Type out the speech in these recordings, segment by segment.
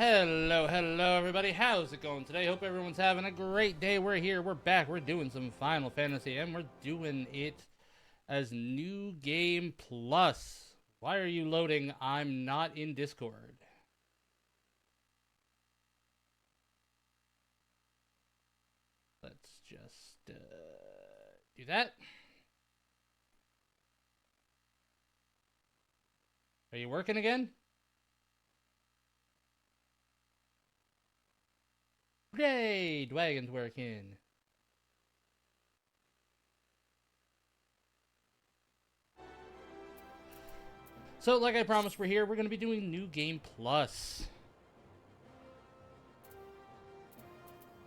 Hello, everybody. How's it going today? Hope everyone's having a great day. We're here. We're back. We're doing some Final Fantasy, and we're doing it as New Game Plus. Why are you loading? I'm not in Discord. Let's just do that. Are you working again? Yay! Dwagon's working. So, like I promised, we're here. We're going to be doing New Game Plus.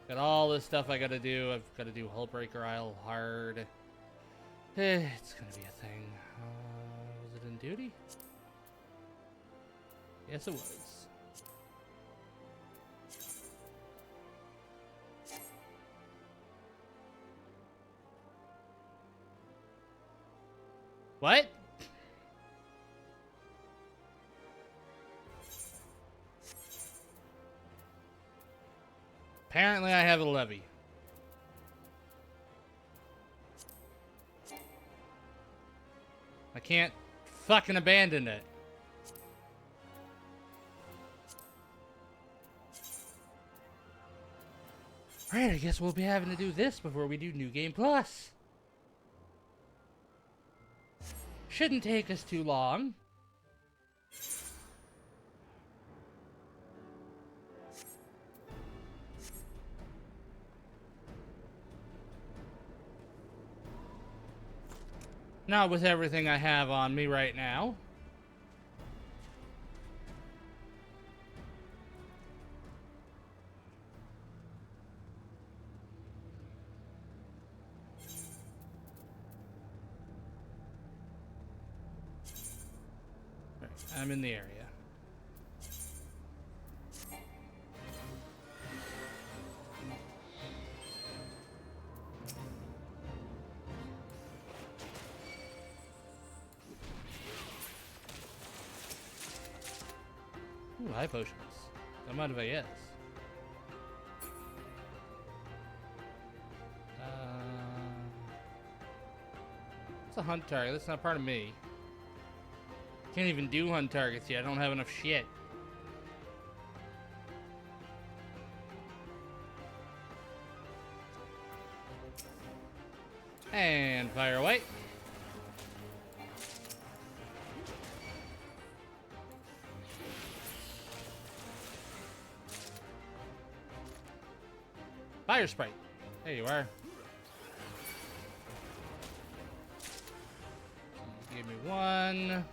Got all this stuff I got to do. I've got to do Hullbreaker Isle hard. It's going to be a thing. Was it in duty? Yes, it was. What? Apparently I have a levy. I can't fucking abandon it. Alright, I guess we'll be having to do this before we do New Game Plus. Shouldn't take us too long. Not with everything I have on me right now. Right, I'm in the area. Ooh, high potions. I'm out of AS. It's a hunt target. That's not part of me. Can't even do hunt targets yet. I don't have enough shit. And fire away. Fire sprite. There you are. Give me one.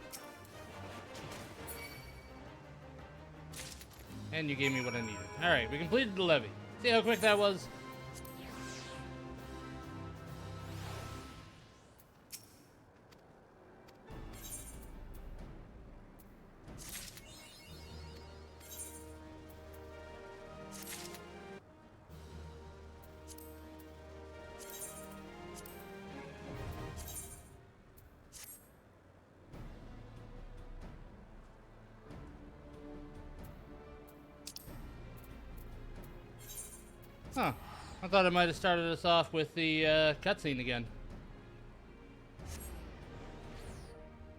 And you gave me what I needed. Alright, we completed the levy. See how quick that was? Huh. I thought I might have started us off with the cutscene again.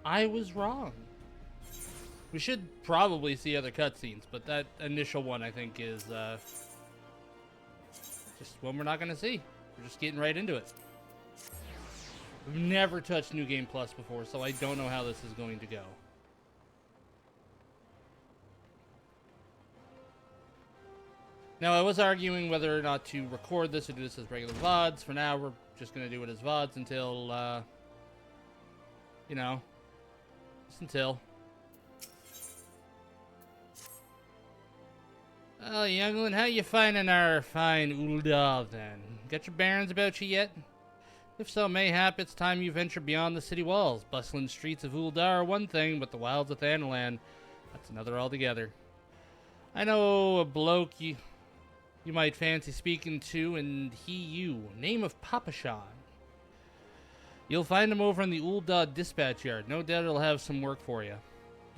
I was wrong. We should probably see other cutscenes, but that initial one I think is just one we're not going to see. We're just getting right into it. We've never touched New Game Plus before, so I don't know how this is going to go. Now, I was arguing whether or not to record this or do this as regular VODs. For now, we're just going to do it as VODs until, you know, just until. Well, youngling, how you finding our fine Ul'dah, then? Got your bearings about you yet? If so, mayhap it's time you venture beyond the city walls. Bustling streets of Ul'dah are one thing, but the wilds of Thanalan, that's another altogether. I know a bloke you might fancy speaking to, and you. Name of Papashan. You'll find him over in the Ul'dah dispatch yard. No doubt he'll have some work for you.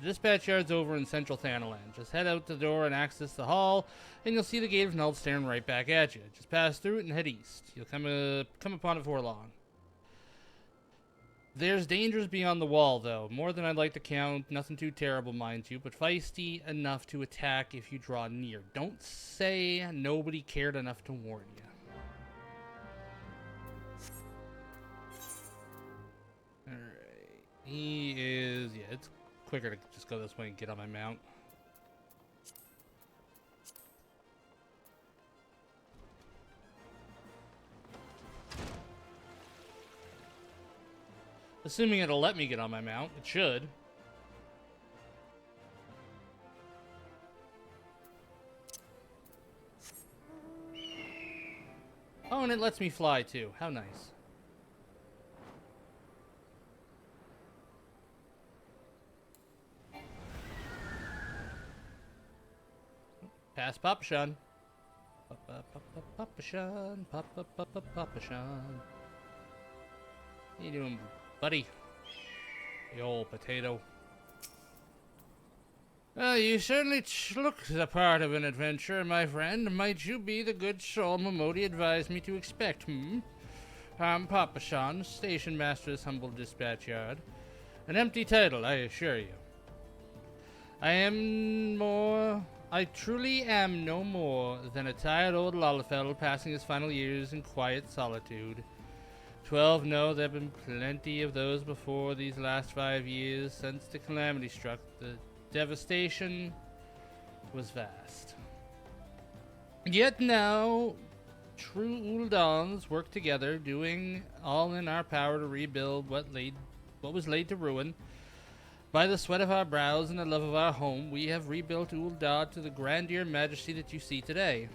The dispatch yard's over in central Thanaland. Just head out the door and access the hall, and you'll see the gate of Null staring right back at you. Just pass through it and head east. You'll come upon it before long. There's dangers beyond the wall, though. More than I'd like to count. Nothing too terrible, mind you, but feisty enough to attack if you draw near. Don't say nobody cared enough to warn you. Alright. He is... yeah, it's quicker to just go this way and get on my mount. Assuming it'll let me get on my mount. It should. Oh, and it lets me fly too. How nice. Pass Papa-shan. Papa-shan. Papa-shan. How you doing, buddy? The old potato. Well, you certainly look the part of an adventurer, my friend. Might you be the good soul Momodi advised me to expect, I'm Papa-shan, station master's humble dispatch yard. An empty title, I assure you. I truly am no more than a tired old Lalafell passing his final years in quiet solitude. 12 know there have been plenty of those before these last 5 years since the calamity struck. The devastation was vast. Yet now, true Uldans work together, doing all in our power to rebuild what was laid to ruin. By the sweat of our brows and the love of our home, we have rebuilt Uldad to the grandeur and majesty that you see today.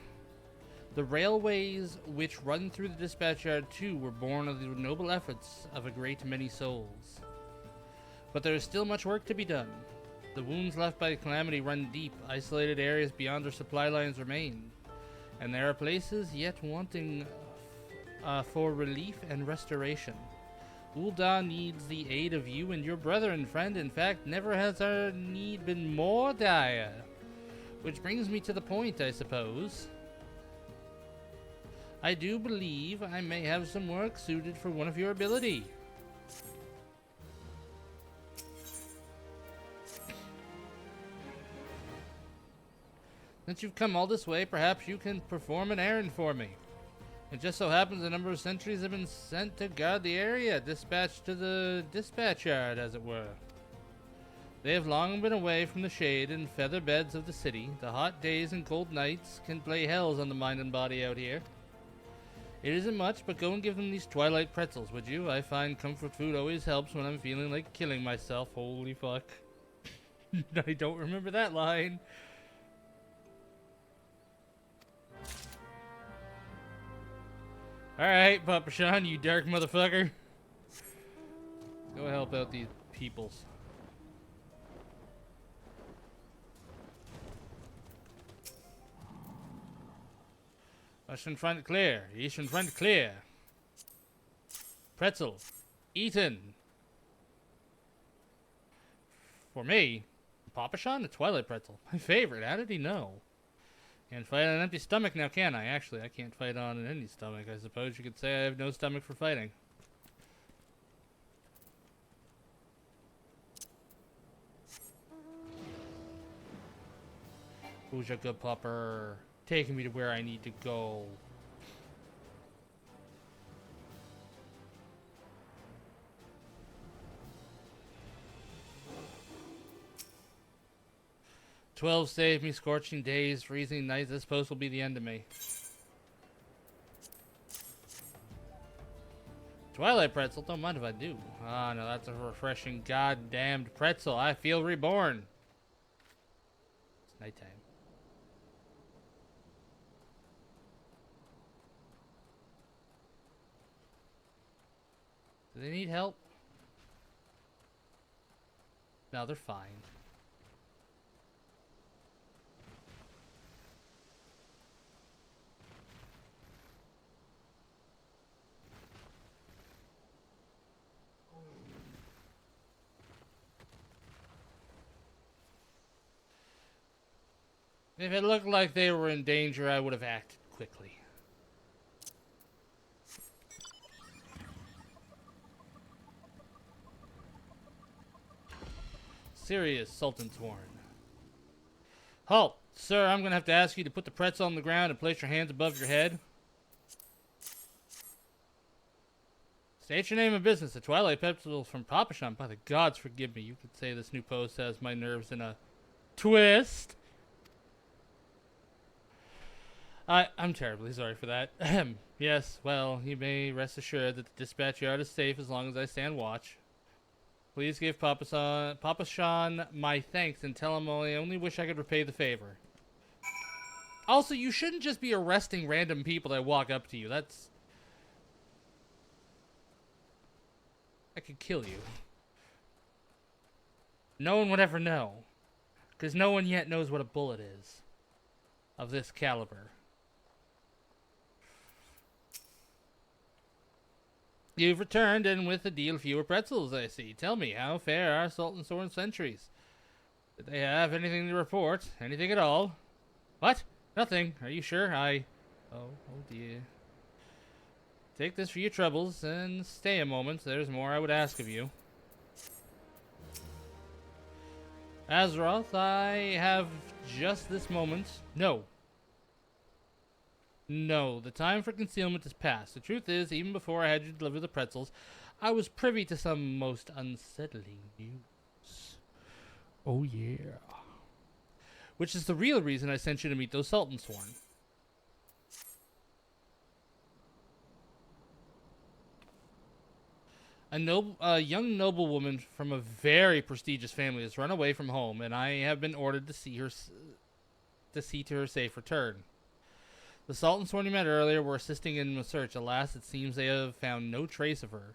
The railways which run through the dispatch yard too were born of the noble efforts of a great many souls. But there is still much work to be done. The wounds left by the calamity run deep, isolated areas beyond our supply lines remain, and there are places yet wanting for relief and restoration. Ul'dah needs the aid of you and your brethren, friend. In fact, never has our need been more dire. Which brings me to the point, I suppose. I do believe I may have some work suited for one of your ability. Since you've come all this way, perhaps you can perform an errand for me. It just so happens a number of sentries have been sent to guard the area, dispatched to the dispatch yard, as it were. They have long been away from the shade and feather beds of the city. The hot days and cold nights can play hells on the mind and body out here. It isn't much, but go and give them these twilight pretzels, would you? I find comfort food always helps when I'm feeling like killing myself. Holy fuck. I don't remember that line. Alright, Papa-shan, you dark motherfucker. Go help out these peoples. Western front clear. Eastern front clear. Pretzel. Eaten. For me, Papa-shan, the Twilight Pretzel. My favorite. How did he know? Can't fight on an empty stomach now, can I? Actually, I can't fight on an empty stomach. I suppose you could say I have no stomach for fighting. Who's a good pupper? Taking me to where I need to go. "12 saved me, scorching days, freezing nights. This post will be the end of me." Twilight pretzel? Don't mind if I do. Ah, no, that's a refreshing goddamned pretzel. I feel reborn. It's nighttime. Do they need help? No, they're fine. If it looked like they were in danger, I would have acted quickly. Serious, Sultan Sworn. Halt! Sir, I'm gonna have to ask you to put the pretzel on the ground and place your hands above your head. State your name and business. The Twilight Pretzel from Papashan. By the gods, forgive me. You could say this new post has my nerves in a twist. I'm terribly sorry for that. Yes, well, you may rest assured that the dispatch yard is safe as long as I stand watch. Please give Papa Sean my thanks and tell him I only wish I could repay the favor. Also, you shouldn't just be arresting random people that walk up to you. I could kill you. No one would ever know. Because no one yet knows what a bullet is. Of this caliber. You've returned, and with a deal fewer pretzels, I see. Tell me, how fair are Sultan Sworn sentries? Did they have anything to report? Anything at all? What? Nothing. Are you sure? Oh dear. Take this for your troubles, and stay a moment. There's more I would ask of you. Azeroth, I have just this moment. No, the time for concealment is past. The truth is, even before I had you deliver the pretzels, I was privy to some most unsettling news. Oh yeah. Which is the real reason I sent you to meet those Sultan Sworn. A young noblewoman from a very prestigious family has run away from home, and I have been ordered to see to her safe return. The Sultan Sworn you met earlier were assisting in the search. Alas, it seems they have found no trace of her.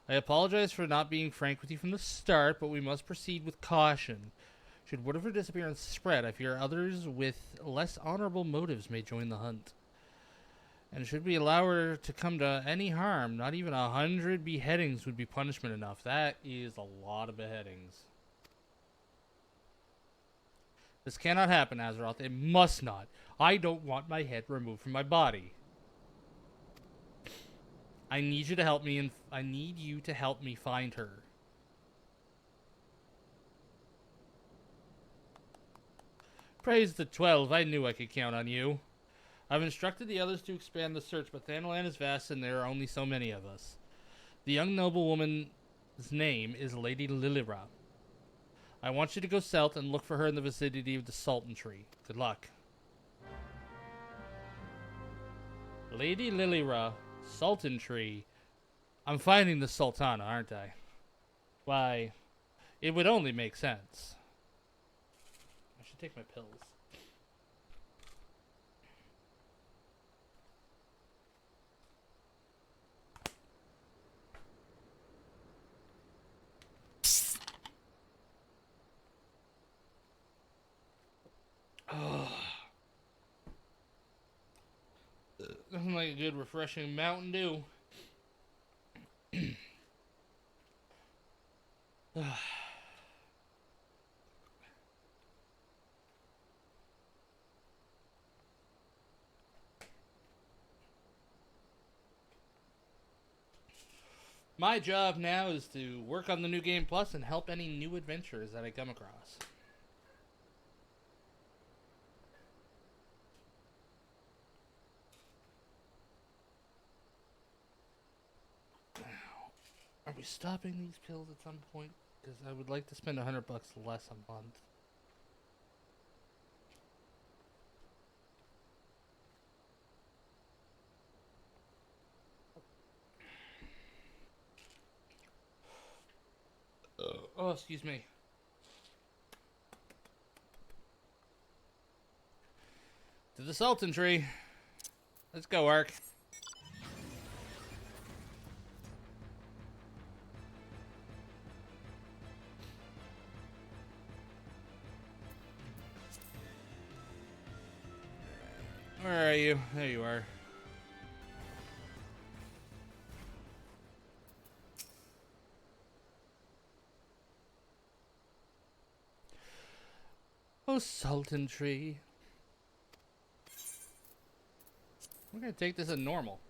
I apologize for not being frank with you from the start, but we must proceed with caution. Should word of her disappearance spread, I fear others with less honorable motives may join the hunt. And should we allow her to come to any harm, not even 100 beheadings would be punishment enough. That is a lot of beheadings. This cannot happen, Azeroth. It must not. I don't want my head removed from my body. I need you to help me, and I need you to help me find her. Praise the 12. I knew I could count on you. I've instructed the others to expand the search, but Thanalan is vast and there are only so many of us. The young noblewoman's name is Lady Lilira. I want you to go south and look for her in the vicinity of the Sultan Tree. Good luck. Lady Lilira, Sultan Tree. I'm finding the Sultana, aren't I? Why, it would only make sense. I should take my pills. Nothing like a good, refreshing Mountain Dew. My job now is to work on the New Game Plus and help any new adventurers that I come across. Are we stopping these pills at some point? Because I would like to spend $100 less a month. Oh, excuse me. To the Sultan Tree. Let's go, Ark. Where are you? There you are. Oh, Sultan Tree. We're gonna take this at normal.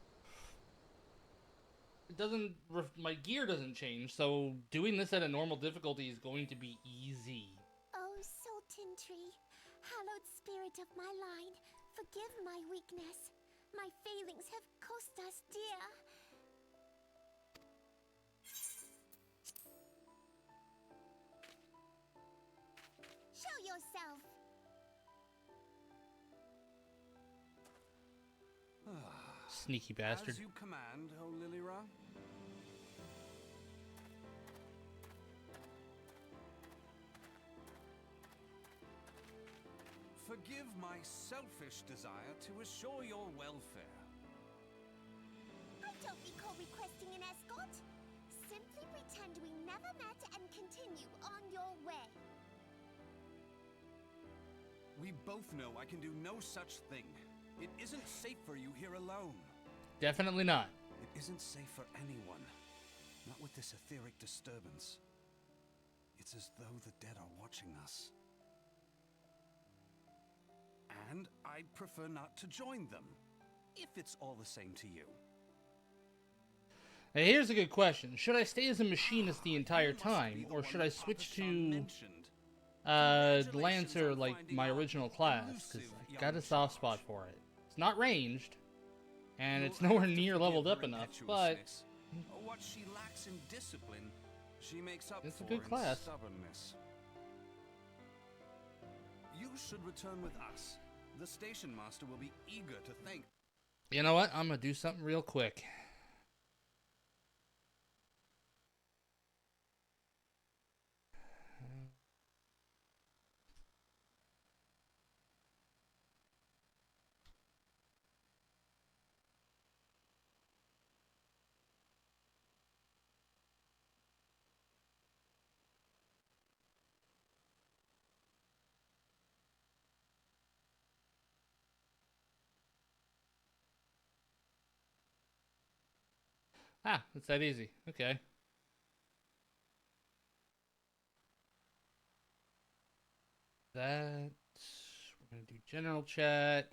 It doesn't. My gear doesn't change, so doing this at a normal difficulty is going to be easy. Oh, Sultan Tree, hallowed spirit of my line, forgive my weakness. My failings have cost us dear. Show yourself. Sneaky bastard. As you command, O Lilira. Forgive my selfish desire to assure your welfare. I don't recall requesting an escort. Simply pretend we never met and continue on your way. We both know I can do no such thing. It isn't safe for you here alone. Definitely not. It isn't safe for anyone. Not with this etheric disturbance. It's as though the dead are watching us. And I'd prefer not to join them, if it's all the same to you. Hey, here's a good question. Should I stay as a machinist the entire time, or should I switch to Lancer like my original class? Because I got a soft spot for it. It's not ranged, and it's nowhere near leveled up enough, but what she lacks in discipline, she makes up it's a for good class. in stubbornness. You should return with us. The station master will be eager to thank. You know what? I'm gonna do something real quick. Ah, it's that easy. Okay. That. We're gonna do general chat.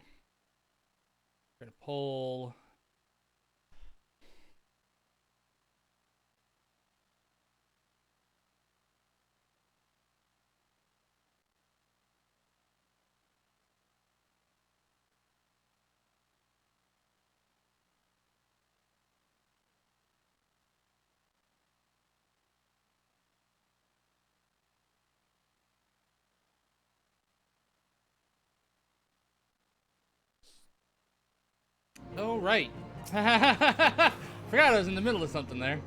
We're gonna poll. Oh, right. Forgot I was in the middle of something there.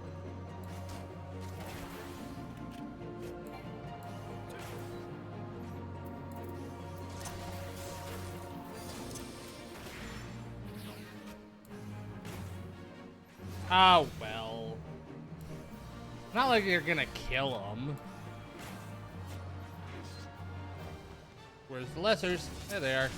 Oh, well. Not like you're gonna kill him. Where's the lessers? There they are.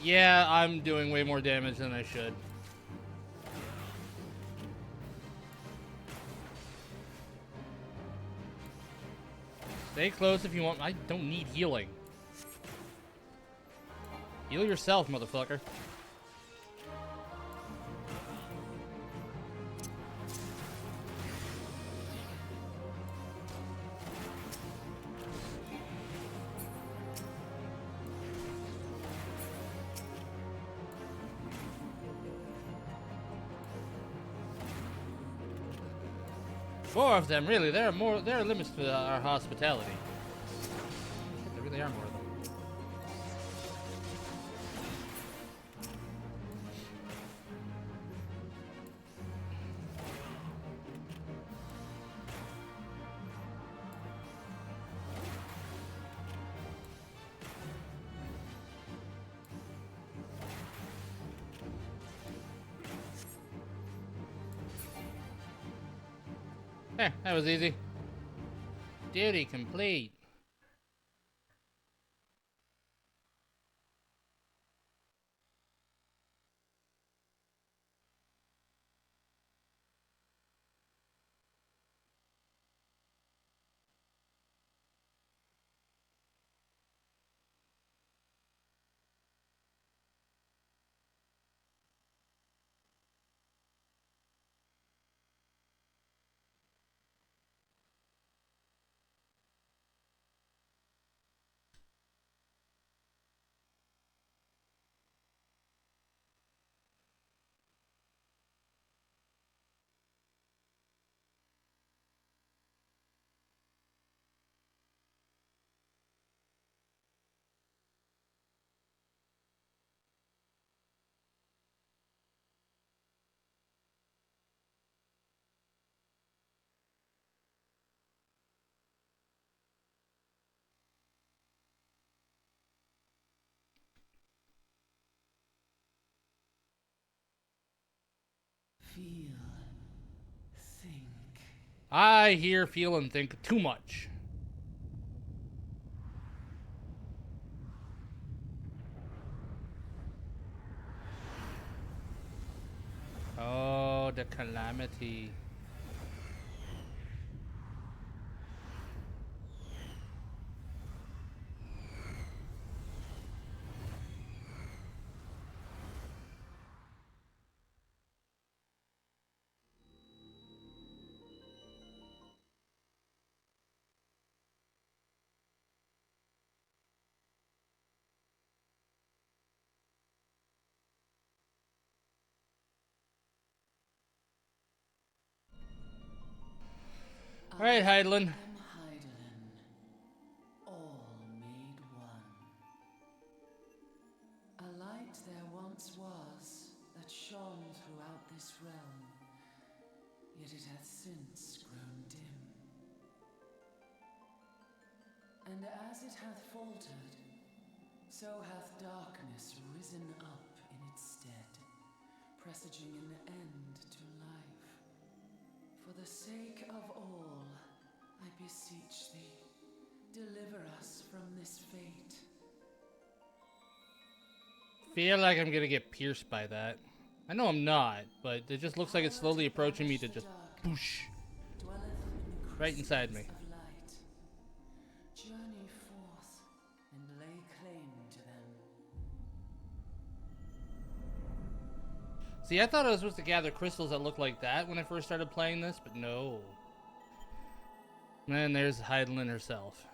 Yeah, I'm doing way more damage than I should. Stay close if you want. I don't need healing. Heal yourself, motherfucker. Four of them, really. There are limits to our hospitality. There really are more of them. That was easy. Duty complete. Feel. Think. I hear, feel, and think too much. Oh, the calamity. All right, Heidelin. Am Heidelin, all made one. A light there once was that shone throughout this realm, yet it hath since grown dim. And as it hath faltered, so hath darkness risen up in its stead, presaging an end to life. For the sake of all, I beseech thee, deliver us from this fate. Feel like I'm gonna get pierced by that. I know I'm not, but it just looks like it's slowly approaching me to just boosh right inside me. Of light. Journey forth and lay claim to them. See, I thought I was supposed to gather crystals that look like that when I first started playing this, but no. And then there's Heidelin herself.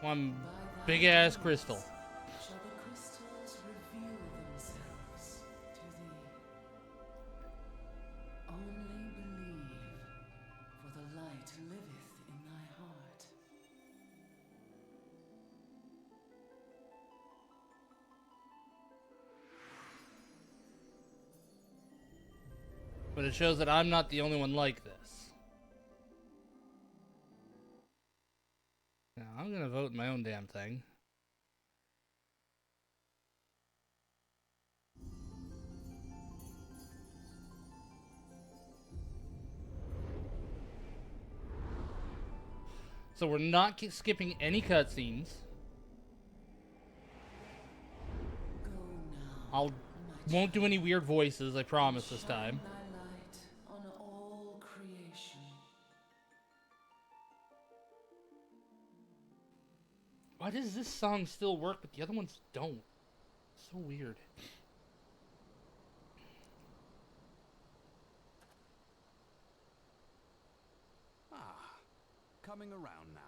One big ass crystal. Shall the crystals reveal themselves to thee? Only believe, for the light liveth in thy heart. But it shows that I'm not the only one like this. Now, I'm gonna vote in my own damn thing. So we're not skipping any cutscenes. Go now. I'll won't do any weird voices, I promise this time. Thy light on all creation. Why does this song still work, but the other ones don't? So weird. Ah, coming around now.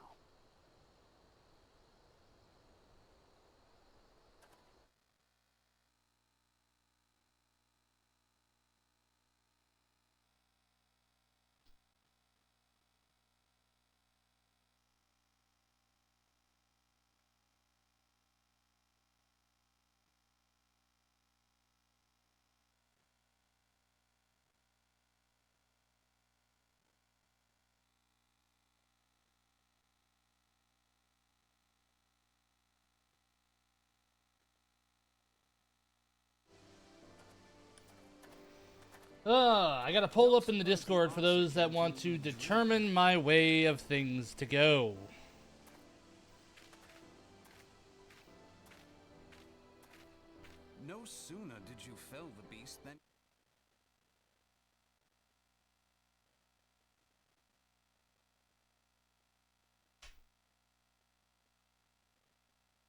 I got a poll up in the Discord for those that want to determine my way of things to go. No sooner did you fell the beast than...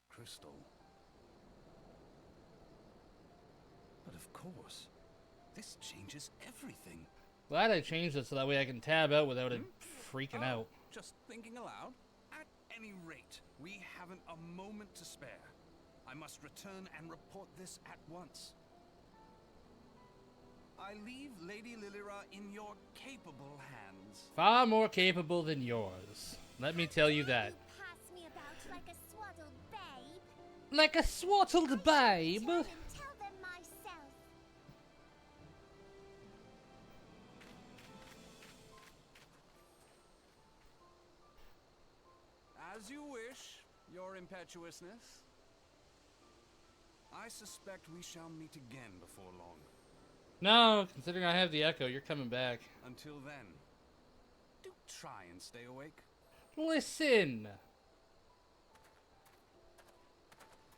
Crystal. But of course, this changes everything. Glad I changed it so that way I can tab out without it freaking out. Just thinking aloud. At any rate, we haven't a moment to spare. I must return and report this at once. I leave Lady Lilira in your capable hands. Far more capable than yours. Let me tell you that. Pass me about like a swaddled babe. Like a swaddled babe. Return and tell them myself. As you wish, your impetuousness. I suspect we shall meet again before long. No, considering I have the echo, you're coming back. Until then, do try and stay awake. Listen!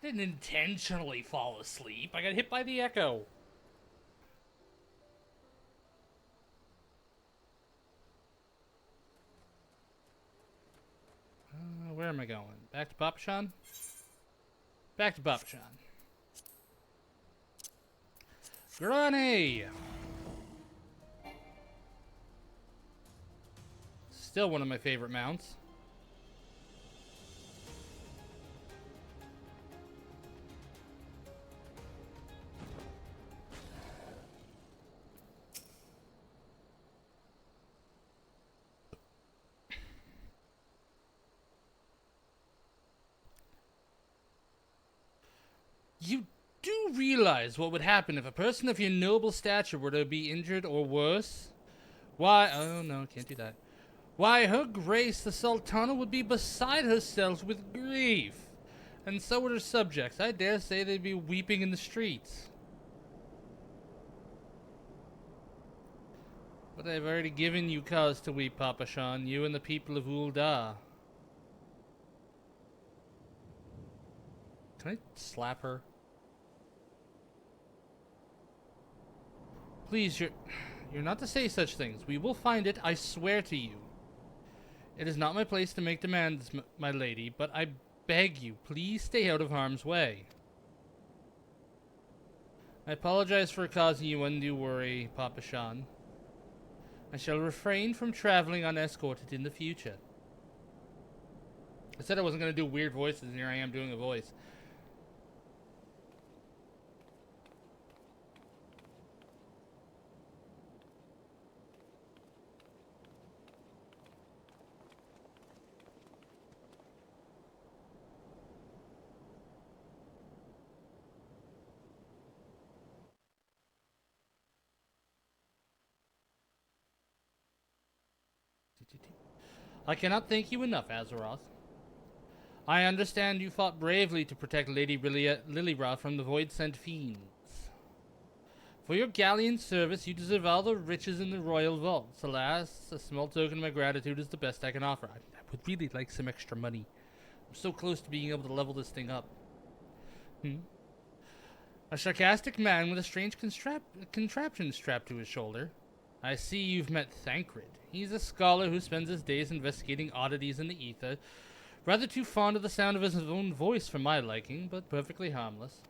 Didn't intentionally fall asleep. I got hit by the echo. Where am I going? Back to Papashan? Back to Papashan. Granny! Still one of my favorite mounts. You do realize what would happen if a person of your noble stature were to be injured or worse? Why, oh no, can't do that. Why, her grace the Sultana would be beside herself with grief. And so would her subjects. I dare say they'd be weeping in the streets. But I've already given you cause to weep, Papashan, you and the people of Ul'dah. Can I slap her? Please, you're not to say such things. We will find it, I swear to you. It is not my place to make demands, my lady, but I beg you, please stay out of harm's way. I apologize for causing you undue worry, Papashan. I shall refrain from traveling unescorted in the future. I said I wasn't going to do weird voices, and here I am doing a voice. I cannot thank you enough, Azeroth. I understand you fought bravely to protect Lady Lilira from the Void-Sent Fiends. For your gallant service, you deserve all the riches in the royal vaults. Alas, a small token of my gratitude is the best I can offer. I would really like some extra money. I'm so close to being able to level this thing up. A sarcastic man with a strange contraption strapped to his shoulder. I see you've met Thancred. He's a scholar who spends his days investigating oddities in the ether. Rather too fond of the sound of his own voice for my liking, but perfectly harmless.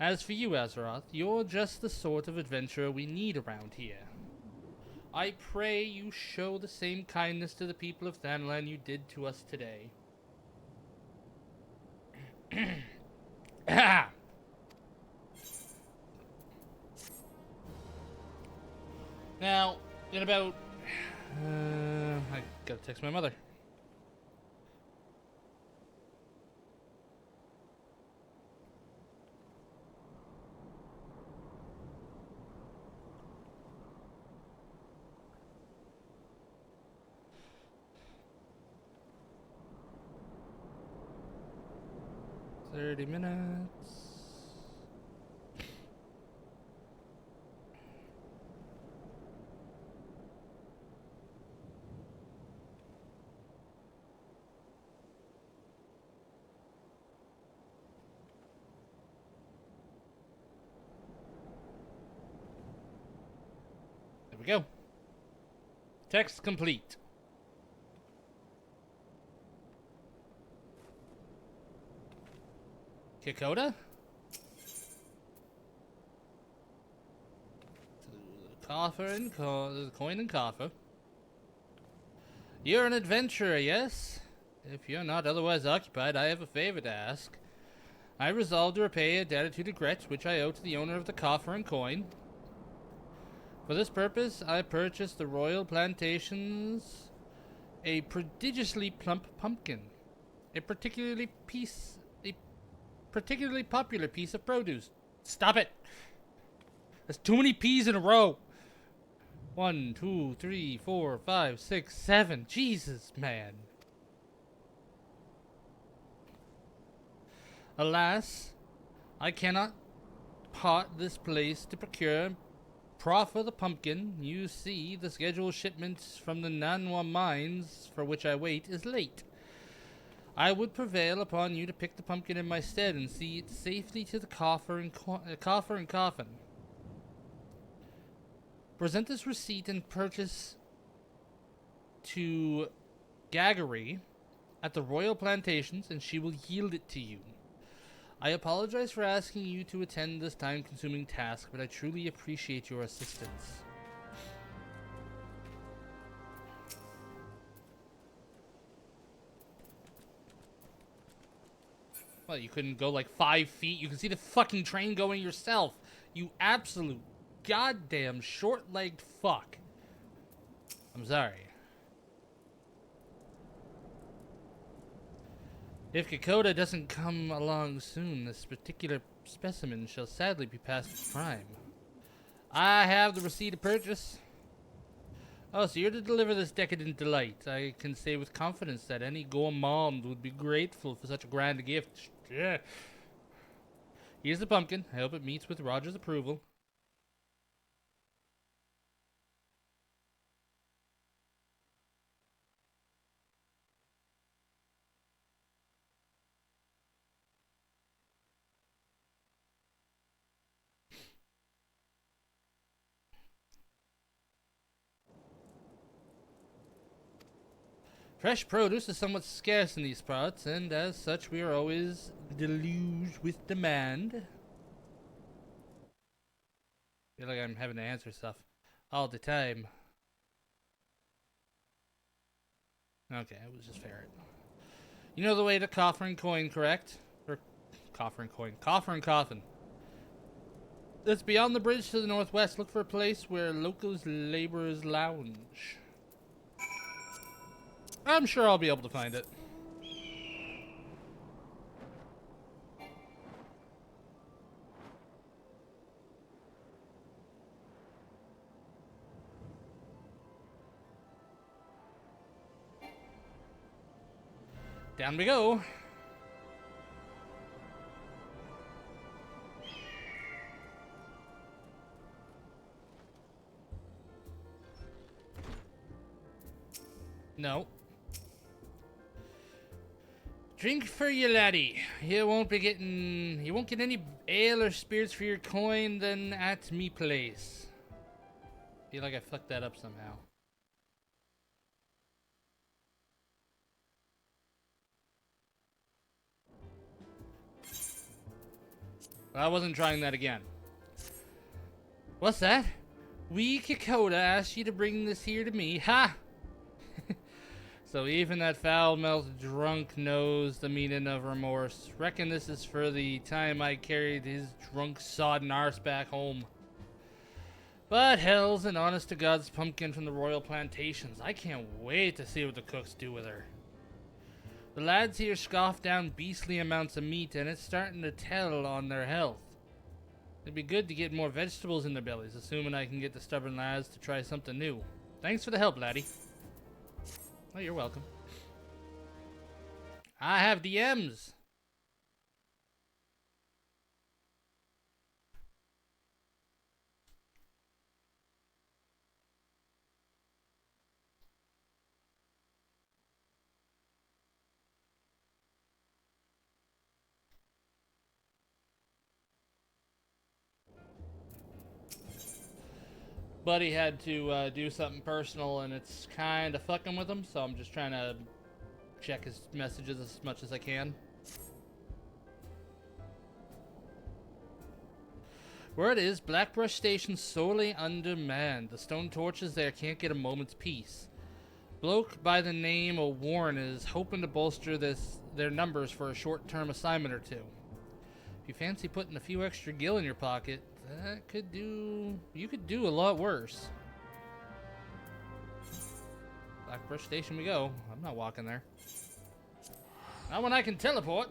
As for you, Azeroth, you're just the sort of adventurer we need around here. I pray you show the same kindness to the people of Thanalan you did to us today. Now, in about... I gotta text my mother. $30 minutes. There we go. Text complete. Kikoda? Coffer and coin and coffer. You're an adventurer, yes? If you're not otherwise occupied, I have a favor to ask. I resolve to repay a debt to regret which I owe to the owner of the coffer and coin. For this purpose, I purchased the Royal Plantation's a prodigiously plump pumpkin. A particularly popular piece of produce. Stop it! There's too many P's in a row. 1, 2, 3, 4, 5, 6, 7. Jesus, man. Alas, I cannot part this place to procure proffer the pumpkin. You see, the scheduled shipment from the Nanwa mines for which I wait is late. I would prevail upon you to pick the pumpkin in my stead and see it safely to the coffer and coffin. Present this receipt and purchase to Gaggery at the Royal Plantations, and she will yield it to you. I apologize for asking you to attend this time-consuming task, but I truly appreciate your assistance. Well, you couldn't go like 5 feet. You can see the fucking train going yourself. You absolute goddamn short-legged fuck. I'm sorry. If Kokoda doesn't come along soon, this particular specimen shall sadly be past its prime. I have the receipt of purchase. Oh, so you're to deliver this decadent delight. I can say with confidence that any gourmand would be grateful for such a grand gift. Yeah. Here's the pumpkin. I hope it meets with Roger's approval. Fresh produce is somewhat scarce in these parts, and as such we are always deluged with demand. I feel like I'm having to answer stuff all the time. Okay, it was just ferret. You know the way to Coffer and Coin, correct? Or Coffer and Coin. Coffer and Coffin. It's beyond the bridge to the northwest. Look for a place where locals laborers lounge. I'm sure I'll be able to find it. Down we go. No. Drink for you, laddie. You won't get any ale or spirits for your coin than at me place. Feel like I fucked that up somehow. I wasn't trying that again. What's that? We Kokoda asked you to bring this here to me. Ha! So even that foul-mouthed drunk knows the meaning of remorse. Reckon this is for the time I carried his drunk sodden arse back home. But hell's an honest-to-God's pumpkin from the Royal Plantations. I can't wait to see what the cooks do with her. The lads here scoff down beastly amounts of meat, and it's starting to tell on their health. It'd be good to get more vegetables in their bellies, assuming I can get the stubborn lads to try something new. Thanks for the help, laddie. Oh, you're welcome. I have DMs. Buddy had to do something personal, and it's kind of fucking with him, so I'm just trying to check his messages as much as I can. Word is, Blackbrush Station's sorely undermanned. The stone torches there can't get a moment's peace. Bloke by the name of Warren is hoping to bolster their numbers for a short-term assignment or two. If you fancy putting a few extra gil in your pocket, you could do a lot worse. Blackbrush Station we go. I'm not walking there. Not when I can teleport.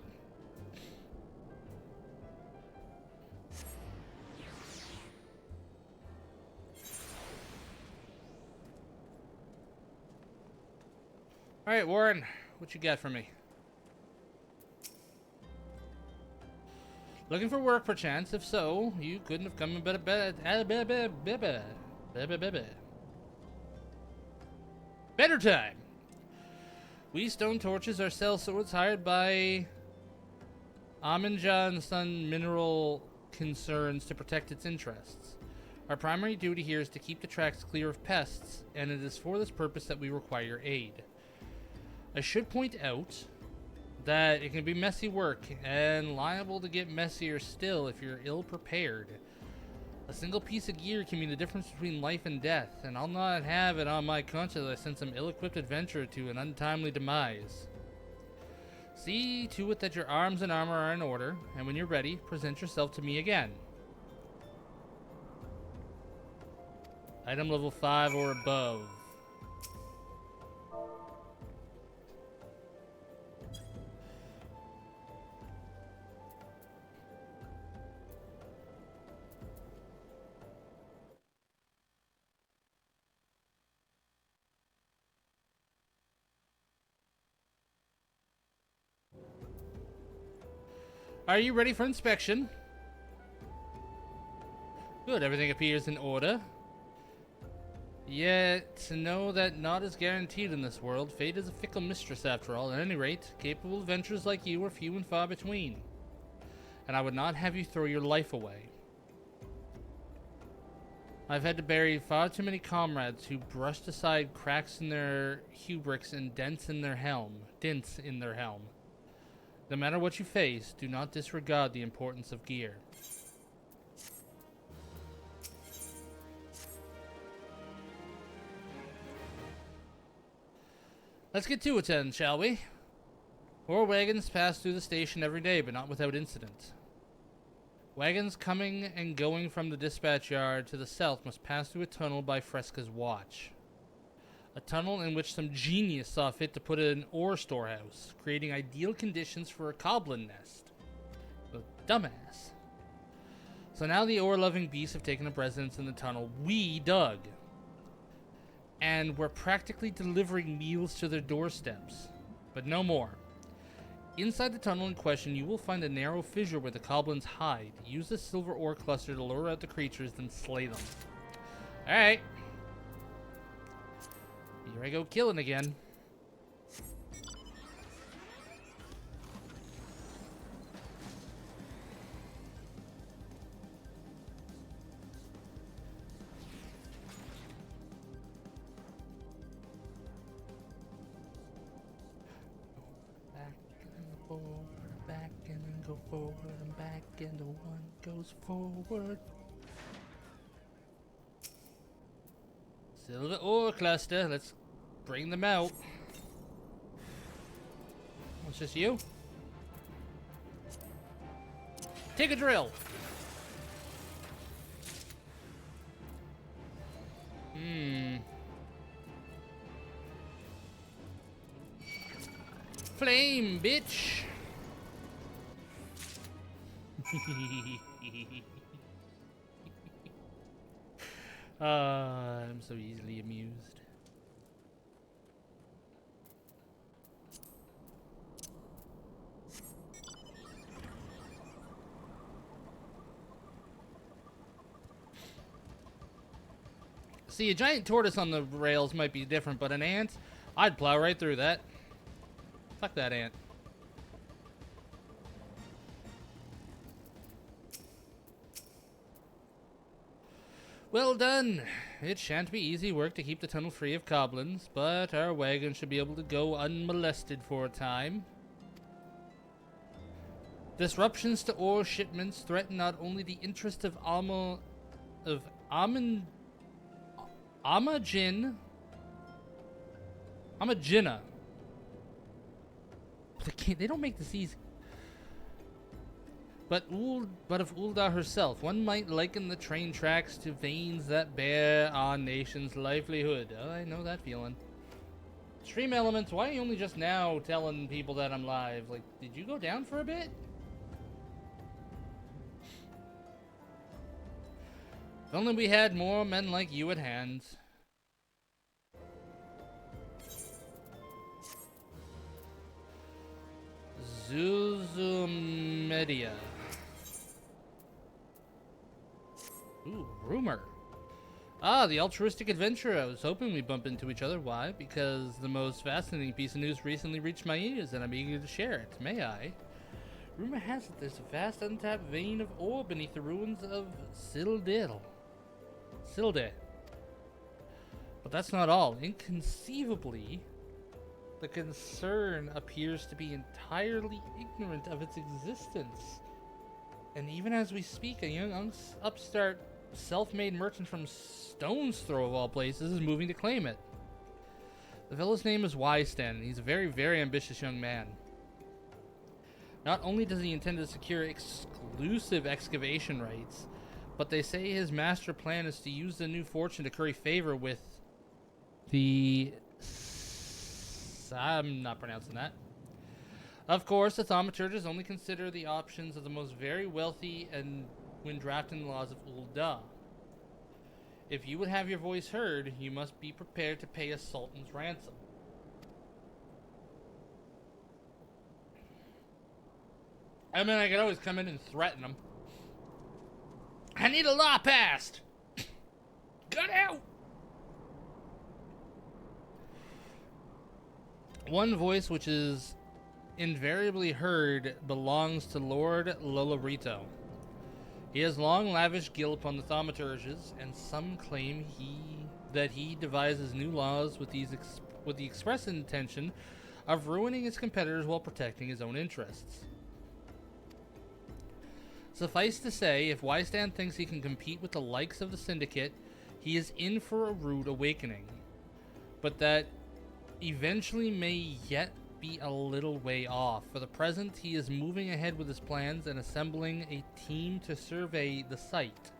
Alright, Warren, what you got for me? Looking for work, perchance? If so, you couldn't have come a better time. We stone torches are sell swords hired by Aminja and Son Mineral Concerns to protect its interests. Our primary duty here is to keep the tracks clear of pests, and it is for this purpose that we require your aid. I should point out that it can be messy work, and liable to get messier still if you're ill-prepared. A single piece of gear can mean the difference between life and death, and I'll not have it on my conscience I send some ill-equipped adventurer to an untimely demise. See to it that your arms and armor are in order, and when you're ready, present yourself to me again. Item level 5 or above. Are you ready for inspection? Good, everything appears in order. Yet, to know that not is guaranteed in this world. Fate is a fickle mistress after all. At any rate, capable adventurers like you are few and far between. And I would not have you throw your life away. I've had to bury far too many comrades who brushed aside cracks in their hubris and dents in their helm. No matter what you face, do not disregard the importance of gear. Let's get to it then, shall we? 4 wagons pass through the station every day, but not without incident. Wagons coming and going from the dispatch yard to the south must pass through a tunnel by Fresca's watch. A tunnel in which some genius saw fit to put an ore storehouse, creating ideal conditions for a goblin nest. A dumbass. So now the ore-loving beasts have taken up residence in the tunnel we dug. And we're practically delivering meals to their doorsteps. But no more. Inside the tunnel in question, you will find a narrow fissure where the goblins hide. Use the silver ore cluster to lure out the creatures, then slay them. Alright. Here I go killing again. Back and go forward and back and the one goes forward. Silver ore cluster, let's bring them out. What's this, you? Take a drill. Flame, bitch. I'm so easily amused. See, a giant tortoise on the rails might be different, but an ant, I'd plow right through that. Fuck that ant. Well done. It shan't be easy work to keep the tunnel free of goblins, but our wagon should be able to go unmolested for a time. Disruptions to ore shipments threaten not only the interest of Amajina. They don't make this easy. But of Ulda herself, one might liken the train tracks to veins that bear our nation's livelihood. Oh, I know that feeling. Stream elements, why are you only just now telling people that I'm live? Like, did you go down for a bit? If only we had more men like you at hand. Zuzumedia. Rumor. Ah, the altruistic adventurer. I was hoping we'd bump into each other. Why? Because the most fascinating piece of news recently reached my ears, and I'm eager to share it. May I? Rumor has it there's a vast untapped vein of ore beneath the ruins of Silde. But that's not all. Inconceivably, the concern appears to be entirely ignorant of its existence. And even as we speak, a young upstart self-made merchant from Stone's Throw of all places is moving to claim it. The fellow's name is Wystan, and he's a very, very ambitious young man. Not only does he intend to secure exclusive excavation rights, but they say his master plan is to use the new fortune to curry favor with the... I'm not pronouncing that. Of course, the thaumaturges only consider the options of the most very wealthy and when drafting the laws of Ul'dah. If you would have your voice heard, you must be prepared to pay a sultan's ransom. I mean, I could always come in and threaten them. I need a law passed! Get out! One voice which is invariably heard belongs to Lord Lolorito. He has long lavished guilt upon the thaumaturges, and some claim that he devises new laws with the express intention of ruining his competitors while protecting his own interests. Suffice to say, if Wystan thinks he can compete with the likes of the Syndicate, he is in for a rude awakening. But that eventually may yet be a little way off. For the present, he is moving ahead with his plans and assembling a team to survey the site.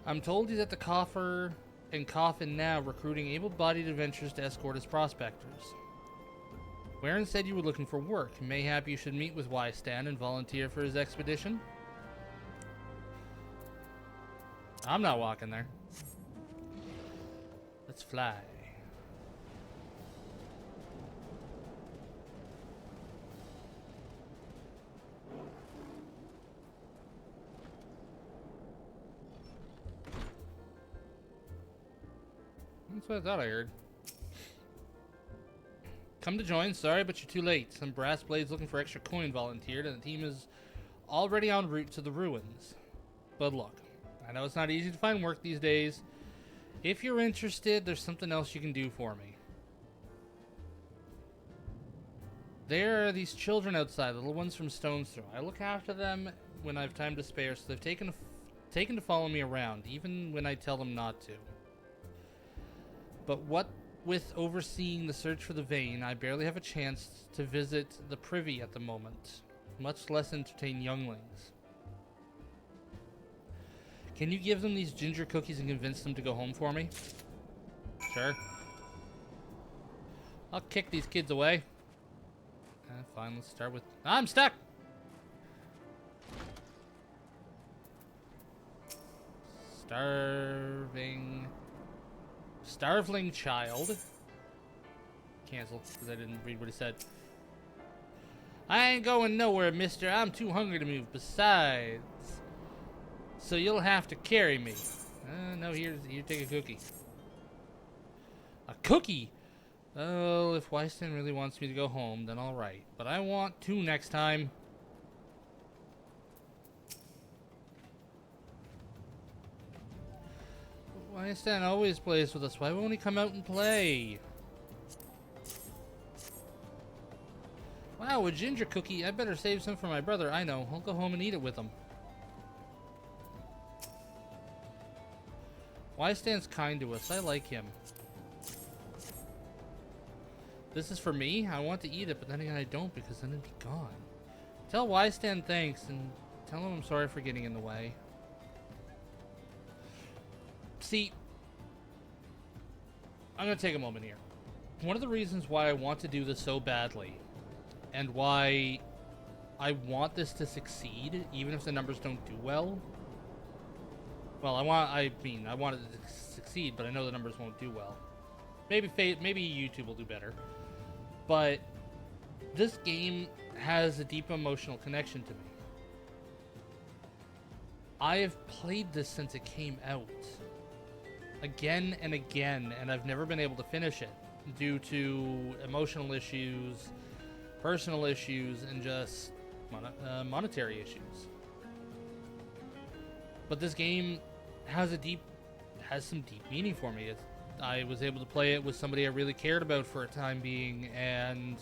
I'm told he's at the Coffer and Coffin now, recruiting able-bodied adventurers to escort his prospectors. Warren said you were looking for work. Mayhap you should meet with Wystan and volunteer for his expedition? I'm not walking there. Let's fly. That's what I thought I heard. Come to join. Sorry, but you're too late. Some brass blades looking for extra coin volunteered, and the team is already en route to the ruins. But look, I know it's not easy to find work these days. If you're interested, there's something else you can do for me. There are these children outside, the little ones from Stone's Throw. I look after them when I have time to spare, so they've taken to follow me around, even when I tell them not to. But what with overseeing the search for the vein, I barely have a chance to visit the privy at the moment, much less entertain younglings. Can you give them these ginger cookies and convince them to go home for me? Sure. I'll kick these kids away. Fine, let's start with... I'm stuck! Starveling child. Cancel, because I didn't read what he said. I ain't going nowhere, mister. I'm too hungry to move. Besides... So you'll have to carry me. No, here, take a cookie. A cookie? Oh, if Wystan really wants me to go home, then alright. But I want to next time. Wystan always plays with us. Why won't he come out and play? Wow, a ginger cookie. I better save some for my brother. I know. I'll go home and eat it with him. Wystan's kind to us. I like him. This is for me? I want to eat it, but then again I don't, because then it'd be gone. Tell Wystan thanks, and tell him I'm sorry for getting in the way. See, I'm going to take a moment here. One of the reasons why I want to do this so badly, and why I want this to succeed, even if the numbers don't do well. Well, I want it to succeed, but I know the numbers won't do well. Maybe YouTube will do better. But this game has a deep emotional connection to me. I have played this since it came out. Again and again, and I've never been able to finish it due to emotional issues, personal issues, and just monetary issues. But this game has some deep meaning for me. I was able to play it with somebody I really cared about for a time being, and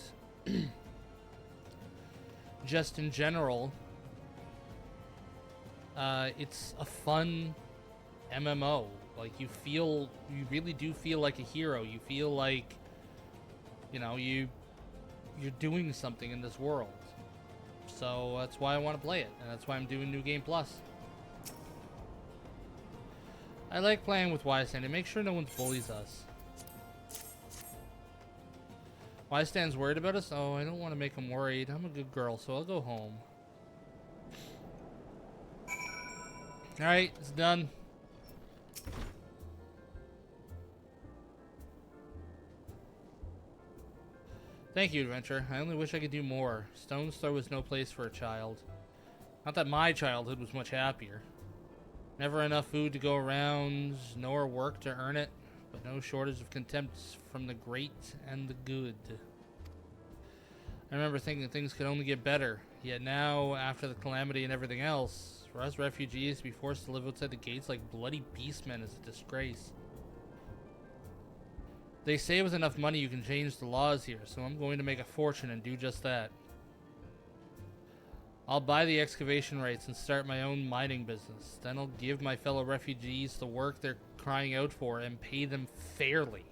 just in general, it's a fun MMO. Like, you really do feel like a hero. You feel like, you know, you're doing something in this world. So that's why I want to play it, and that's why I'm doing New Game Plus. I like playing with Wystand to make sure no one bullies us. Wystand's worried about us? Oh, I don't want to make him worried. I'm a good girl, so I'll go home. Alright, it's done. Thank you, Adventure. I only wish I could do more. Stone's Throw was no place for a child. Not that my childhood was much happier. Never enough food to go around, nor work to earn it, but no shortage of contempt from the great and the good. I remember thinking things could only get better, yet now, after the calamity and everything else, for us refugees to be forced to live outside the gates like bloody beastmen is a disgrace. They say with enough money you can change the laws here, so I'm going to make a fortune and do just that. I'll buy the excavation rights and start my own mining business. Then I'll give my fellow refugees the work they're crying out for and pay them fairly.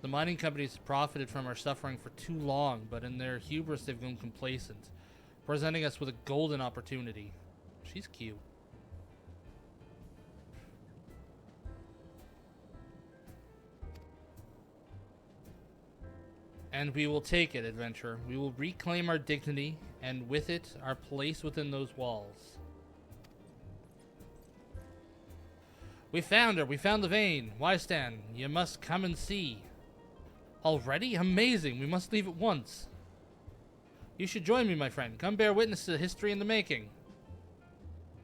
The mining companies have profited from our suffering for too long, but in their hubris they've grown complacent, presenting us with a golden opportunity. She's cute. And we will take it, Adventurer. We will reclaim our dignity, and with it, our place within those walls. We found her! We found the vein! Wystand, you must come and see. Already? Amazing! We must leave at once. You should join me, my friend. Come bear witness to the history in the making.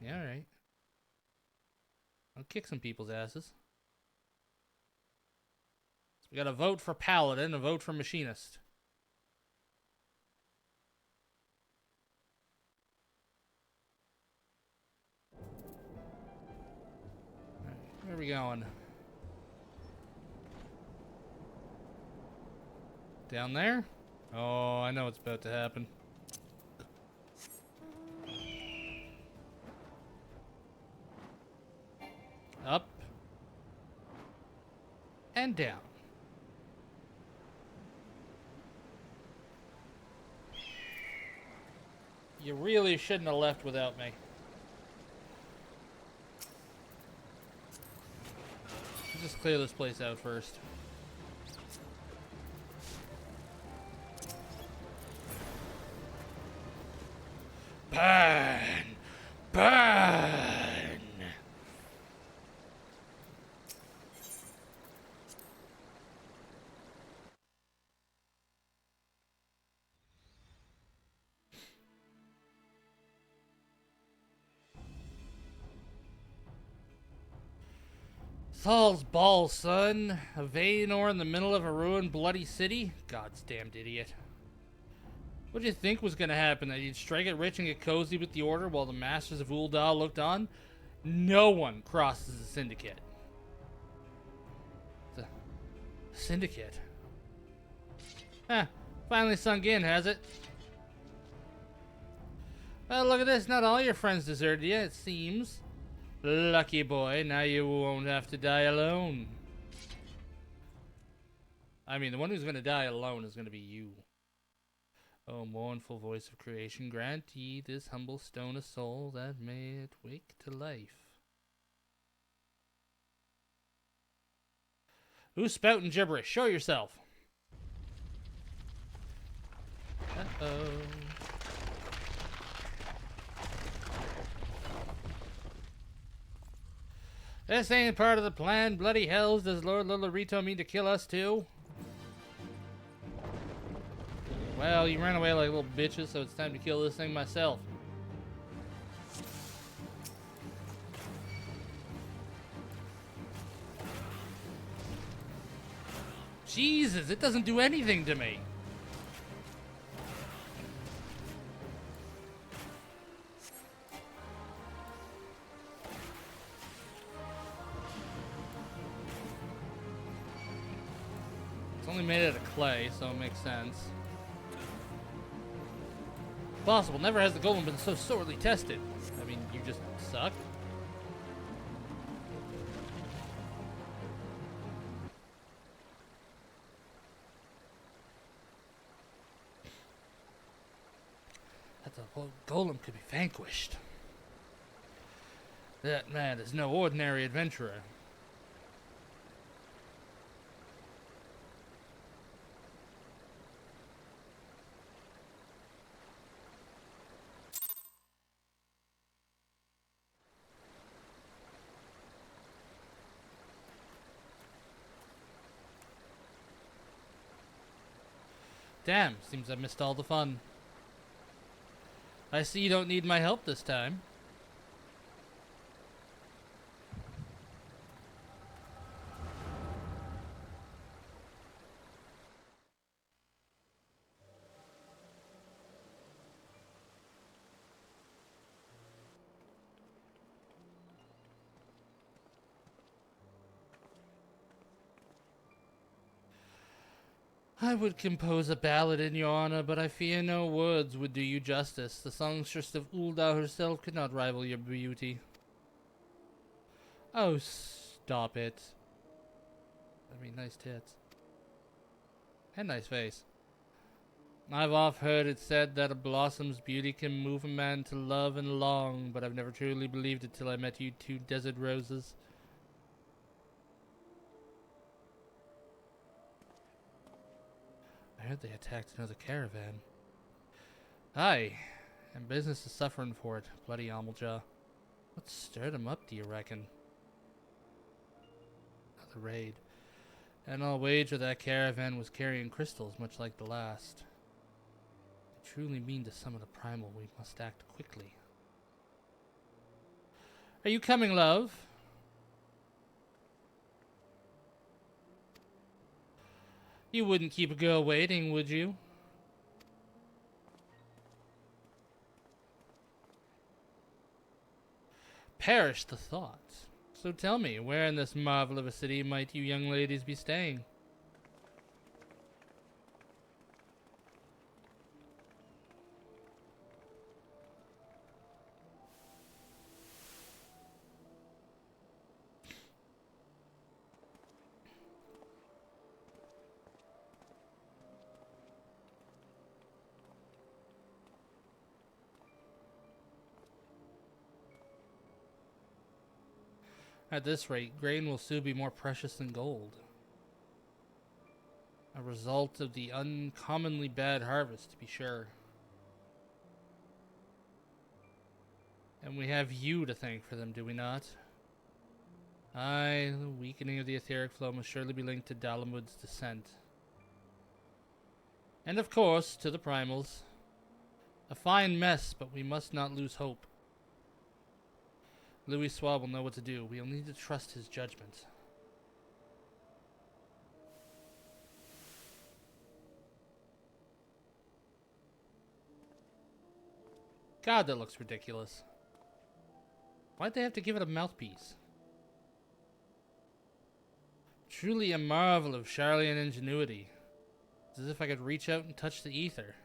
Yeah, alright. I'll kick some people's asses. We got a vote for Paladin, a vote for Machinist. Right, where are we going? Down there? Oh, I know what's about to happen. Up. And down. You really shouldn't have left without me. Let's just clear this place out first. Burn! Burn! Saul's balls, son. A vein ore in the middle of a ruined bloody city? God's damned idiot. What did you think was going to happen? That you'd strike it rich and get cozy with the Order while the Masters of Ul'dah looked on? No one crosses the Syndicate. The Syndicate? Huh. Finally sunk in, has it? Well, look at this. Not all your friends deserted you, it seems. Lucky boy, now you won't have to die alone. I mean, the one who's going to die alone is going to be you. O mournful voice of creation, grant ye this humble stone a soul that may it wake to life. Who's spouting gibberish? Show yourself. Uh-oh. This ain't part of the plan. Bloody hells, does Lord Lolorito mean to kill us too? Well, you ran away like little bitches, so it's time to kill this thing myself. Jesus, it doesn't do anything to me. It's only made out of clay, so it makes sense. Possible. Never has the golem been so sorely tested. I mean, you just suck. That the whole golem could be vanquished. That man is no ordinary adventurer. Damn, seems I missed all the fun. I see you don't need my help this time. I would compose a ballad in your honor, but I fear no words would do you justice. The songstress of Ulda herself could not rival your beauty. Oh, stop it. I mean, nice tits. And nice face. I've oft heard it said that a blossom's beauty can move a man to love and long, but I've never truly believed it till I met you two desert roses. I heard they attacked another caravan. Aye, and business is suffering for it, bloody Ameljaw. What stirred him up, do you reckon? Another raid. And I'll wager that caravan was carrying crystals, much like the last. If they truly mean to summon a primal, we must act quickly. Are you coming, love? You wouldn't keep a girl waiting, would you? Perish the thought. So tell me, where in this marvel of a city might you young ladies be staying? At this rate, grain will soon be more precious than gold. A result of the uncommonly bad harvest, to be sure. And we have you to thank for them, do we not? Aye, the weakening of the etheric flow must surely be linked to Dalamud's descent. And of course, to the primals. A fine mess, but we must not lose hope. Louis Swab will know what to do. We'll need to trust his judgment. God, that looks ridiculous. Why'd they have to give it a mouthpiece? Truly a marvel of Charlian ingenuity. It's as if I could reach out and touch the ether.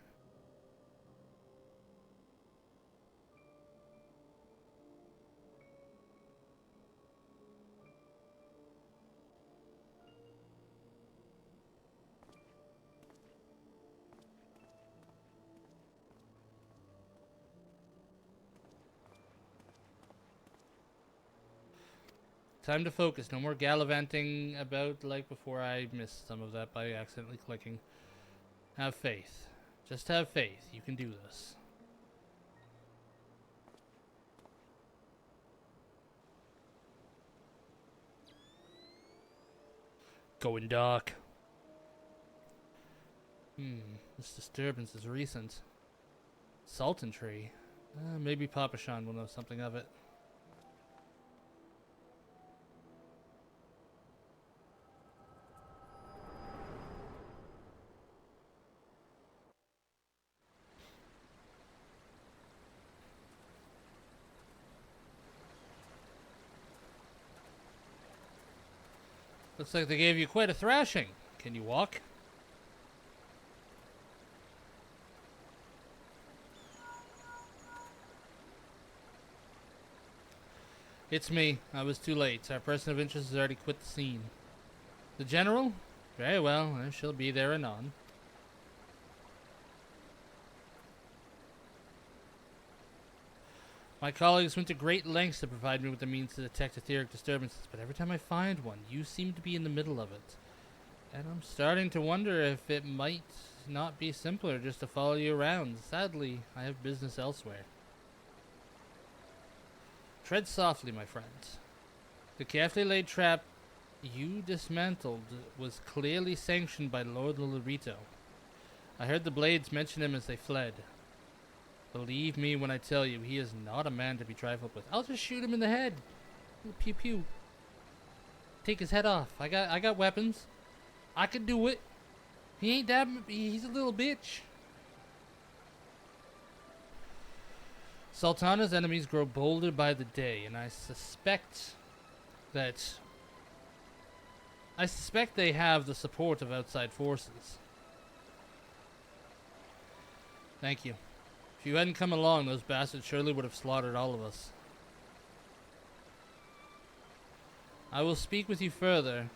Time to focus. No more gallivanting about like before. I missed some of that by accidentally clicking. Have faith. Just have faith. You can do this. Going dark. This disturbance is recent. Sultan tree. Maybe Papa Shan will know something of it. Looks like they gave you quite a thrashing. Can you walk? It's me. I was too late. Our person of interest has already quit the scene. The general? Very well. I shall be there anon. My colleagues went to great lengths to provide me with the means to detect etheric disturbances, but every time I find one, you seem to be in the middle of it. And I'm starting to wonder if it might not be simpler just to follow you around. Sadly, I have business elsewhere. Tread softly, my friend. The carefully laid trap you dismantled was clearly sanctioned by Lord Lolorito. I heard the Blades mention him as they fled. Believe me when I tell you, he is not a man to be trifled with. I'll just shoot him in the head. Pew pew. Take his head off. I got weapons. I could do it. He ain't that. He's a little bitch. Sultana's enemies grow bolder by the day, and I suspect they have the support of outside forces. Thank you. If you hadn't come along, those bastards surely would have slaughtered all of us. I would speak with you further,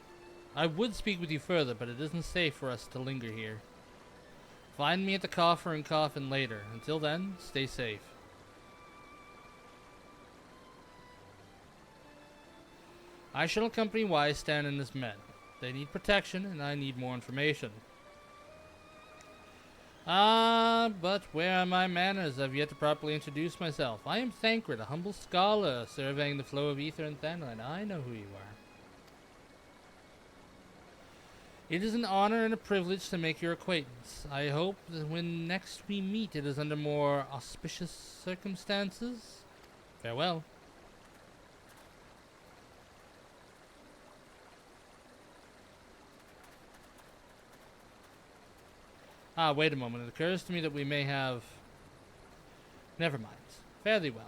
but it isn't safe for us to linger here. Find me at the coffer and coffin later. Until then, stay safe. I shall accompany Wistan and his men. They need protection, and I need more information. But where are my manners? I've yet to properly introduce myself. I am Thancred, a humble scholar, surveying the flow of ether in Thanline. I know who you are. It is an honor and a privilege to make your acquaintance. I hope that when next we meet, it is under more auspicious circumstances. Farewell. Wait a moment. It occurs to me that we may have... Never mind. Fare thee well.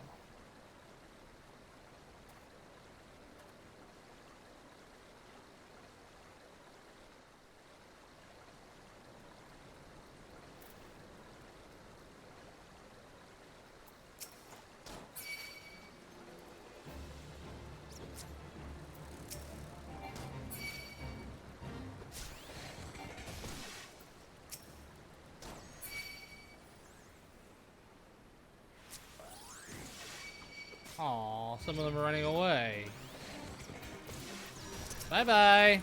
Aw, some of them are running away. Bye-bye.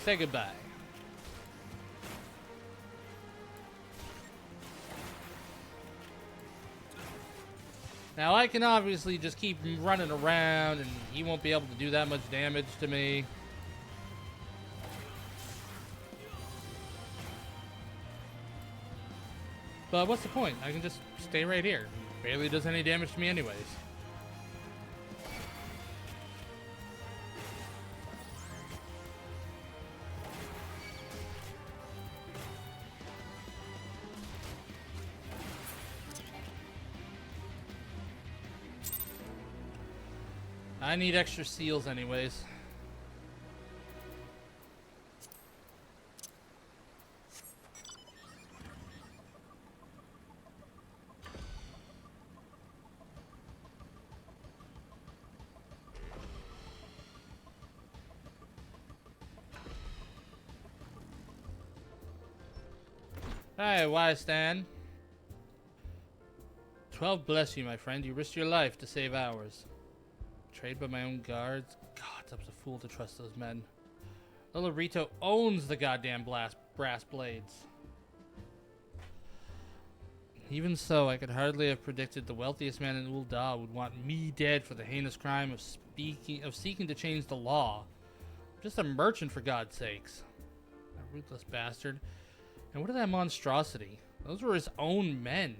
Say goodbye. Now I can obviously just keep running around and he won't be able to do that much damage to me. But what's the point? I can just stay right here. Barely does any damage to me anyways. I need extra seals anyways. Hey, Wistan. 12 bless you, my friend. You risked your life to save ours. Betrayed by my own guards? God, I was a fool to trust those men. Lolorito owns the goddamn brass blades. Even so, I could hardly have predicted the wealthiest man in Ul'dah would want me dead for the heinous crime of seeking to change the law. I'm just a merchant, for God's sakes. A ruthless bastard. And what of that monstrosity? Those were his own men.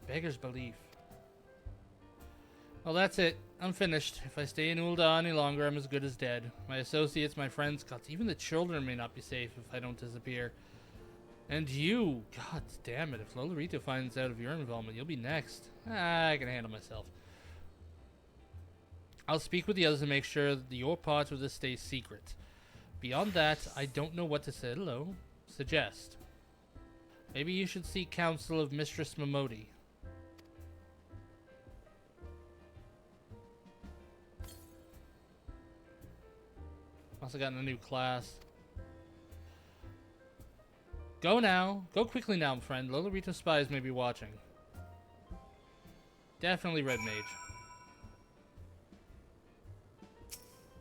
Beggar's belief. Well, that's it. I'm finished. If I stay in Ul'dah any longer, I'm as good as dead. My associates, my friends, God, even the children may not be safe if I don't disappear. And you, god damn it, if Lolorito finds out of your involvement, you'll be next. I can handle myself. I'll speak with the others and make sure that your part of this stays secret. Beyond that, I don't know what to say. Hello. Suggest. Maybe you should seek counsel of Mistress Momodi. Also gotten a new class. Go now. Go quickly now, friend. Lolorito spies may be watching. Definitely Red Mage.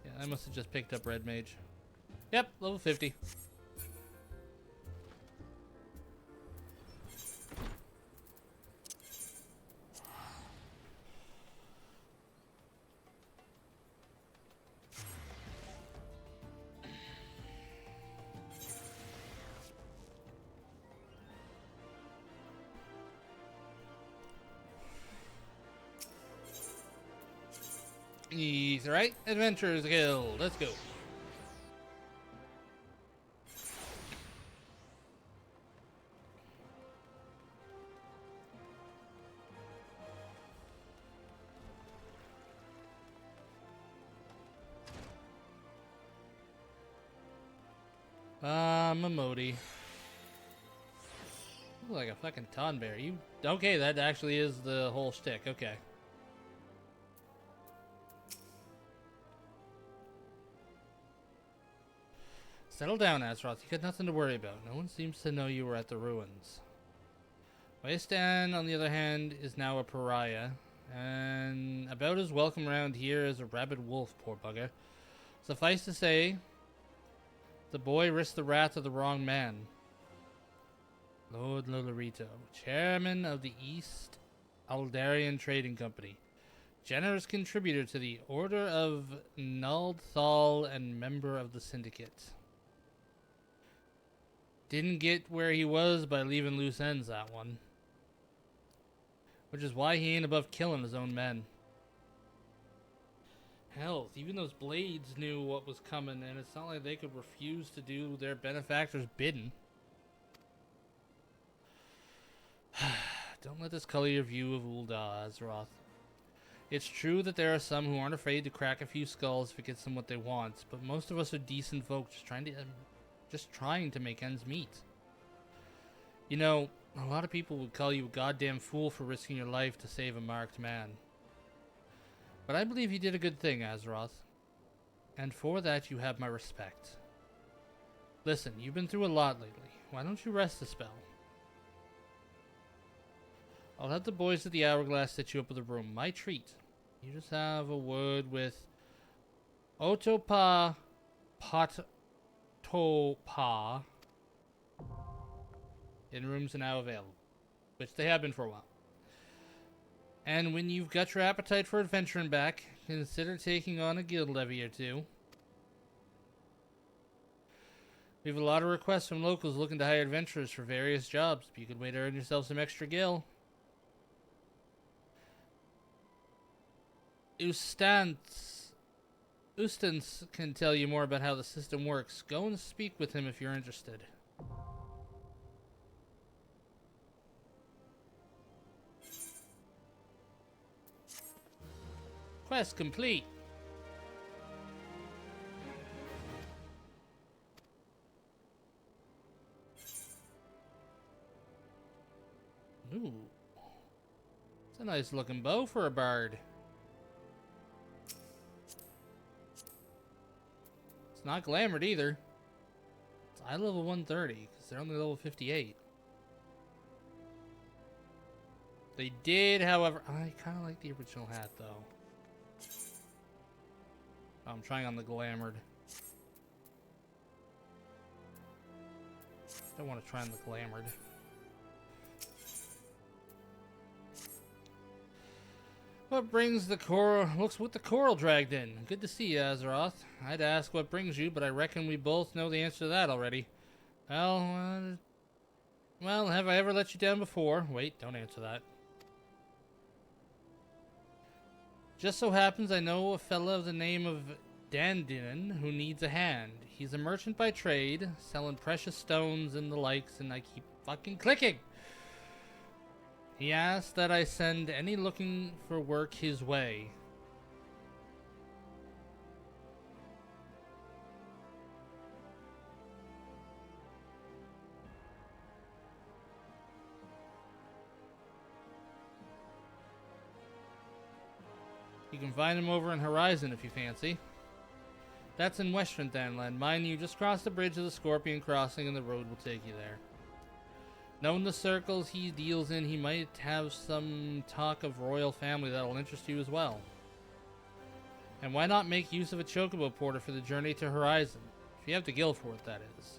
Yeah, I must have just picked up Red Mage. Yep, level 50. He's right. Adventurers Guild. Let's go. Momodi. Look like a fucking Tonberry. You okay? That actually is the whole shtick. Okay. Settle down, Azeroth. You got nothing to worry about. No one seems to know you were at the ruins. Waystan, on the other hand, is now a pariah, and about as welcome around here as a rabid wolf, poor bugger. Suffice to say, the boy risked the wrath of the wrong man. Lord Lolorito, chairman of the East Aldarian Trading Company, generous contributor to the Order of Nuldthal and member of the Syndicate. Didn't get where he was by leaving loose ends, that one. Which is why he ain't above killing his own men. Hell, even those blades knew what was coming, and it's not like they could refuse to do their benefactor's bidding. Don't let this color your view of Ul'dah, Azeroth. It's true that there are some who aren't afraid to crack a few skulls if it gets them what they want, but most of us are decent folk just trying to make ends meet. You know, a lot of people would call you a goddamn fool for risking your life to save a marked man. But I believe you did a good thing, Azeroth. And for that, you have my respect. Listen, you've been through a lot lately. Why don't you rest a spell? I'll have the boys at the Hourglass set you up with a room. My treat. You just have a word with Otopa Topa. In rooms are now available, which they have been for a while. And when you've got your appetite for adventuring back, consider taking on a guild levy or two. We have a lot of requests from locals looking to hire adventurers for various jobs. You could way to earn yourself some extra gil. Ustance can tell you more about how the system works. Go and speak with him if you're interested. Quest complete. Ooh. It's a nice looking bow for a bard. It's not glamored either. It's eye level 130 because they're only level 58. They did, however, I kind of like the original hat though. Oh, I'm trying on the glamored. Don't want to try on the glamored. What brings the coral? Looks what the coral dragged in. Good to see you, Azeroth. I'd ask what brings you, but I reckon we both know the answer to that already. Well, have I ever let you down before? Wait, don't answer that. Just so happens I know a fella of the name of Dandin who needs a hand. He's a merchant by trade, selling precious stones and the likes, and I keep fucking clicking. He asked that I send any looking for work his way. You can find him over in Horizon if you fancy. That's in Western Danland. Mind you, just cross the bridge of the Scorpion Crossing and the road will take you there. Knowing the circles he deals in, he might have some talk of royal family that'll interest you as well. And why not make use of a chocobo porter for the journey to Horizon? If you have the gil for it, that is.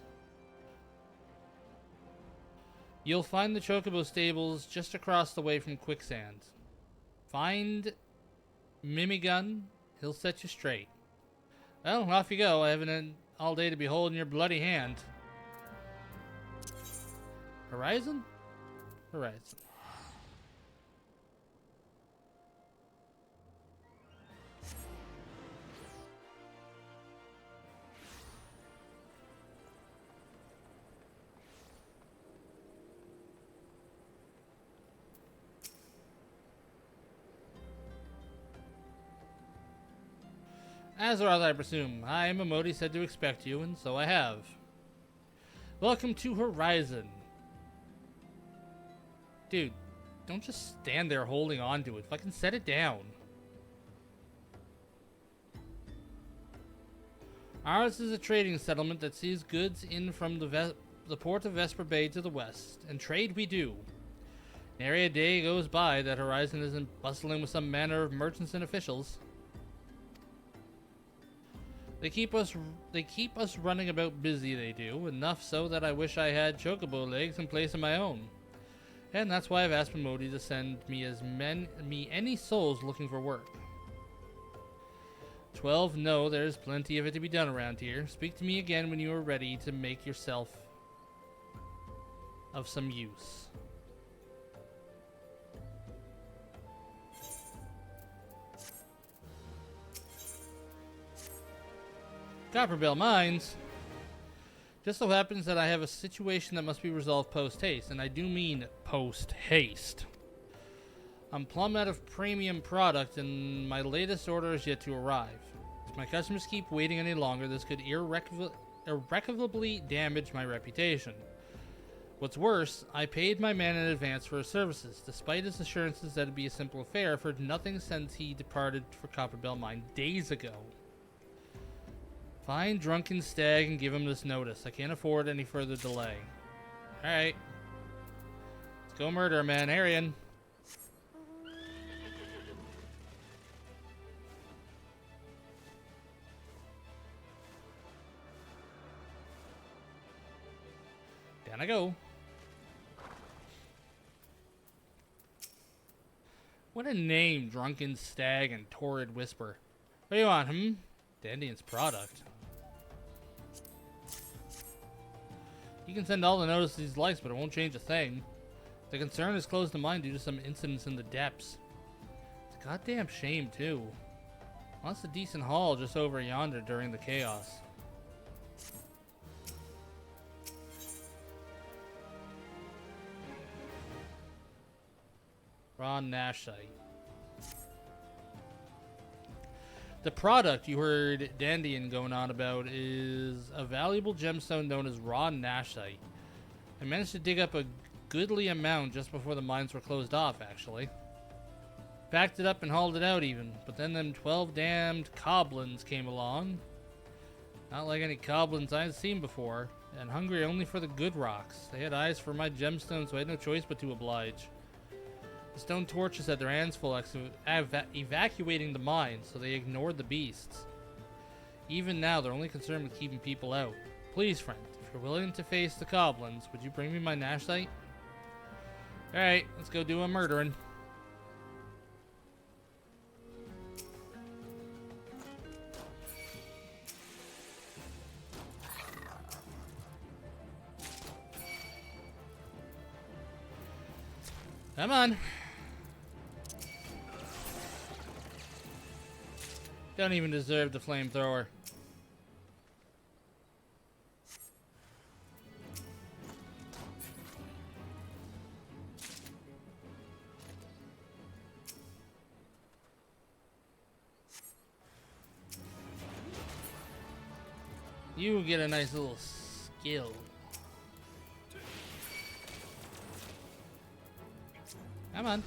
You'll find the chocobo stables just across the way from Quicksand. Find Mimigun, he'll set you straight. Well, off you go. I haven't all day to be holding your bloody hand. Horizon? Horizon. Azeroth, I presume. I, Momodi, said to expect you, and so I have. Welcome to Horizon. Dude, don't just stand there holding on to it. Fucking set it down. Ours is a trading settlement that sees goods in from the port of Vesper Bay to the west, and trade we do. Nary a day goes by that Horizon isn't bustling with some manner of merchants and officials. They keep us running about busy, they do, enough so that I wish I had chocobo legs in place of my own. And that's why I've asked Momodi to send me any souls looking for work. 12 know there's plenty of it to be done around here. Speak to me again when you are ready to make yourself of some use. Copperbell Mines. Just so happens that I have a situation that must be resolved post-haste, and I do mean post-haste. I'm plumb out of premium product, and my latest order is yet to arrive. If my customers keep waiting any longer, this could irrecoverably damage my reputation. What's worse, I paid my man in advance for his services, despite his assurances that it'd be a simple affair. I've heard nothing since he departed for Copperbell Mine days ago. Find Drunken Stag and give him this notice. I can't afford any further delay. Alright. Let's go murder him, man. Arian. Down I go. What a name, Drunken Stag and Torrid Whisper. What do you want, Dandian's product. He can send all the notices he likes, but it won't change a thing. The concern is closed to mine due to some incidents in the depths. It's a goddamn shame, too. Lost a decent haul just over yonder during the chaos. Raw Nashite. The product you heard Dandian going on about is a valuable gemstone known as raw nashite. I managed to dig up a goodly amount just before the mines were closed off, actually. Packed it up and hauled it out even, but then them 12 damned goblins came along. Not like any goblins I've seen before, and hungry only for the good rocks. They had eyes for my gemstones, so I had no choice but to oblige. The stone torches had their hands full evacuating the mine, so they ignored the beasts. Even now, they're only concerned with keeping people out. Please, friend, if you're willing to face the goblins, would you bring me my nashite? Alright, let's go do a murdering. Come on. Don't even deserve the flamethrower. You get a nice little skill. Come on.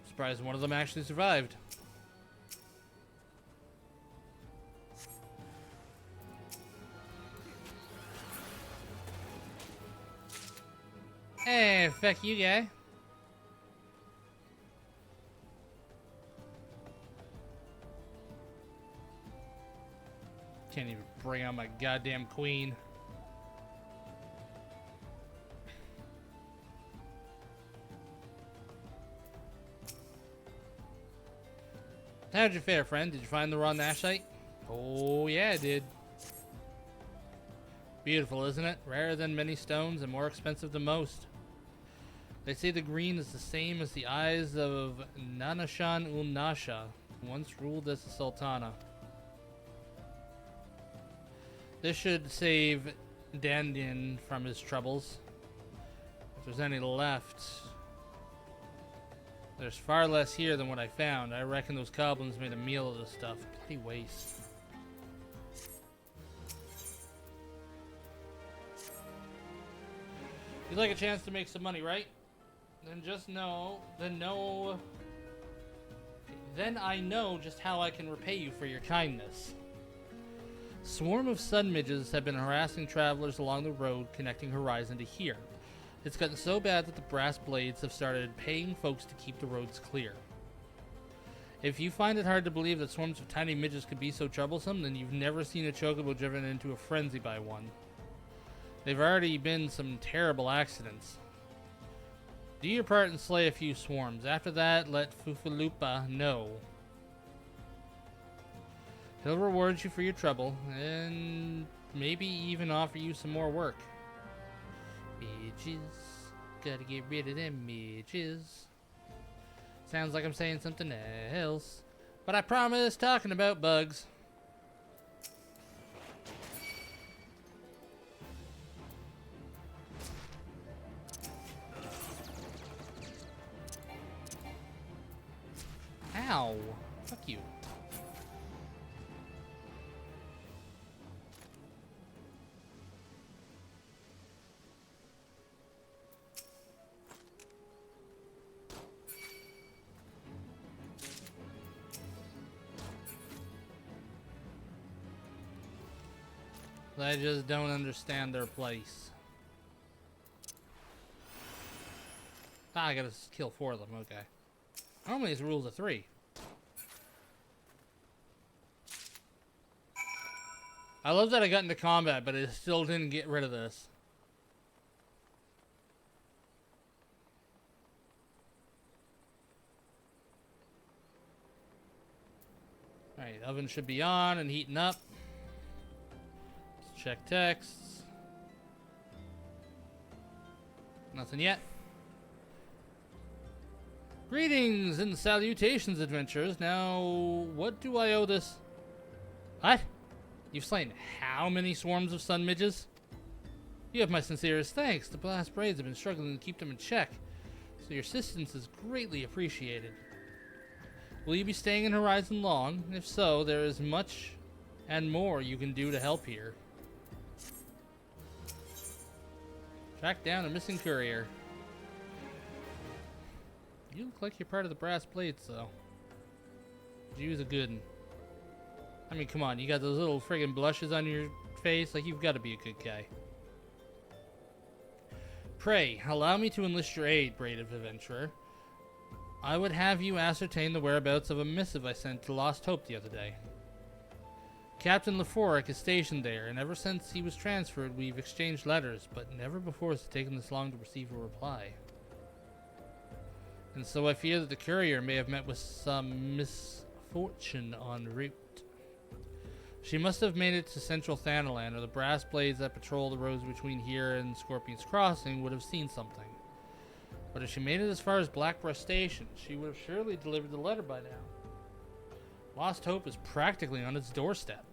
Surprised one of them actually survived. Hey, fuck you, guy. Can't even bring out my goddamn queen. How'd you fare, friend? Did you find the raw nashite? Oh, yeah, I did. Beautiful, isn't it? Rarer than many stones and more expensive than most. They say the green is the same as the eyes of Nanashan-ul-Nasha, who once ruled as the Sultana. This should save Dandian from his troubles. If there's any left. There's far less here than what I found. I reckon those goblins made a meal of this stuff. Bloody waste. You'd like a chance to make some money, right? Then just know, then I know just how I can repay you for your kindness. Swarm of sun midges have been harassing travelers along the road connecting Horizon to here. It's gotten so bad that the brass blades have started paying folks to keep the roads clear. If you find it hard to believe that swarms of tiny midges could be so troublesome, then you've never seen a chocobo driven into a frenzy by one. There've already been some terrible accidents. Do your part and slay a few swarms. After that, let Fufalupa know. He'll reward you for your trouble, and maybe even offer you some more work. Midges. Gotta get rid of them midges. Sounds like I'm saying something else. But I promise talking about bugs. Ow. Fuck you. I just don't understand their place. Ah, I gotta kill 4 of them, okay. Normally it's rules of 3. I love that I got into combat, but it still didn't get rid of this. Alright, oven should be on and heating up. Let's check texts. Nothing yet. Greetings and salutations, adventurers. Now, what do I owe this? What? You've slain how many swarms of sun midges? You have my sincerest thanks. The blast braids have been struggling to keep them in check, so your assistance is greatly appreciated. Will you be staying in Horizon long? If so, there is much and more you can do to help here. Track down a missing courier. You look like you're part of the brass plates, though. You's a good one. I mean, come on, you got those little friggin' blushes on your face, like you've got to be a good guy. Pray, allow me to enlist your aid, brave adventurer. I would have you ascertain the whereabouts of a missive I sent to Lost Hope the other day. Captain Leforic is stationed there, and ever since he was transferred, we've exchanged letters, but never before has it taken this long to receive a reply. And so I fear that the courier may have met with some misfortune en route. She must have made it to central Thanalan, or the brass blades that patrol the roads between here and Scorpion's Crossing would have seen something. But if she made it as far as Blackbreast Station, she would have surely delivered the letter by now. Lost Hope is practically on its doorstep.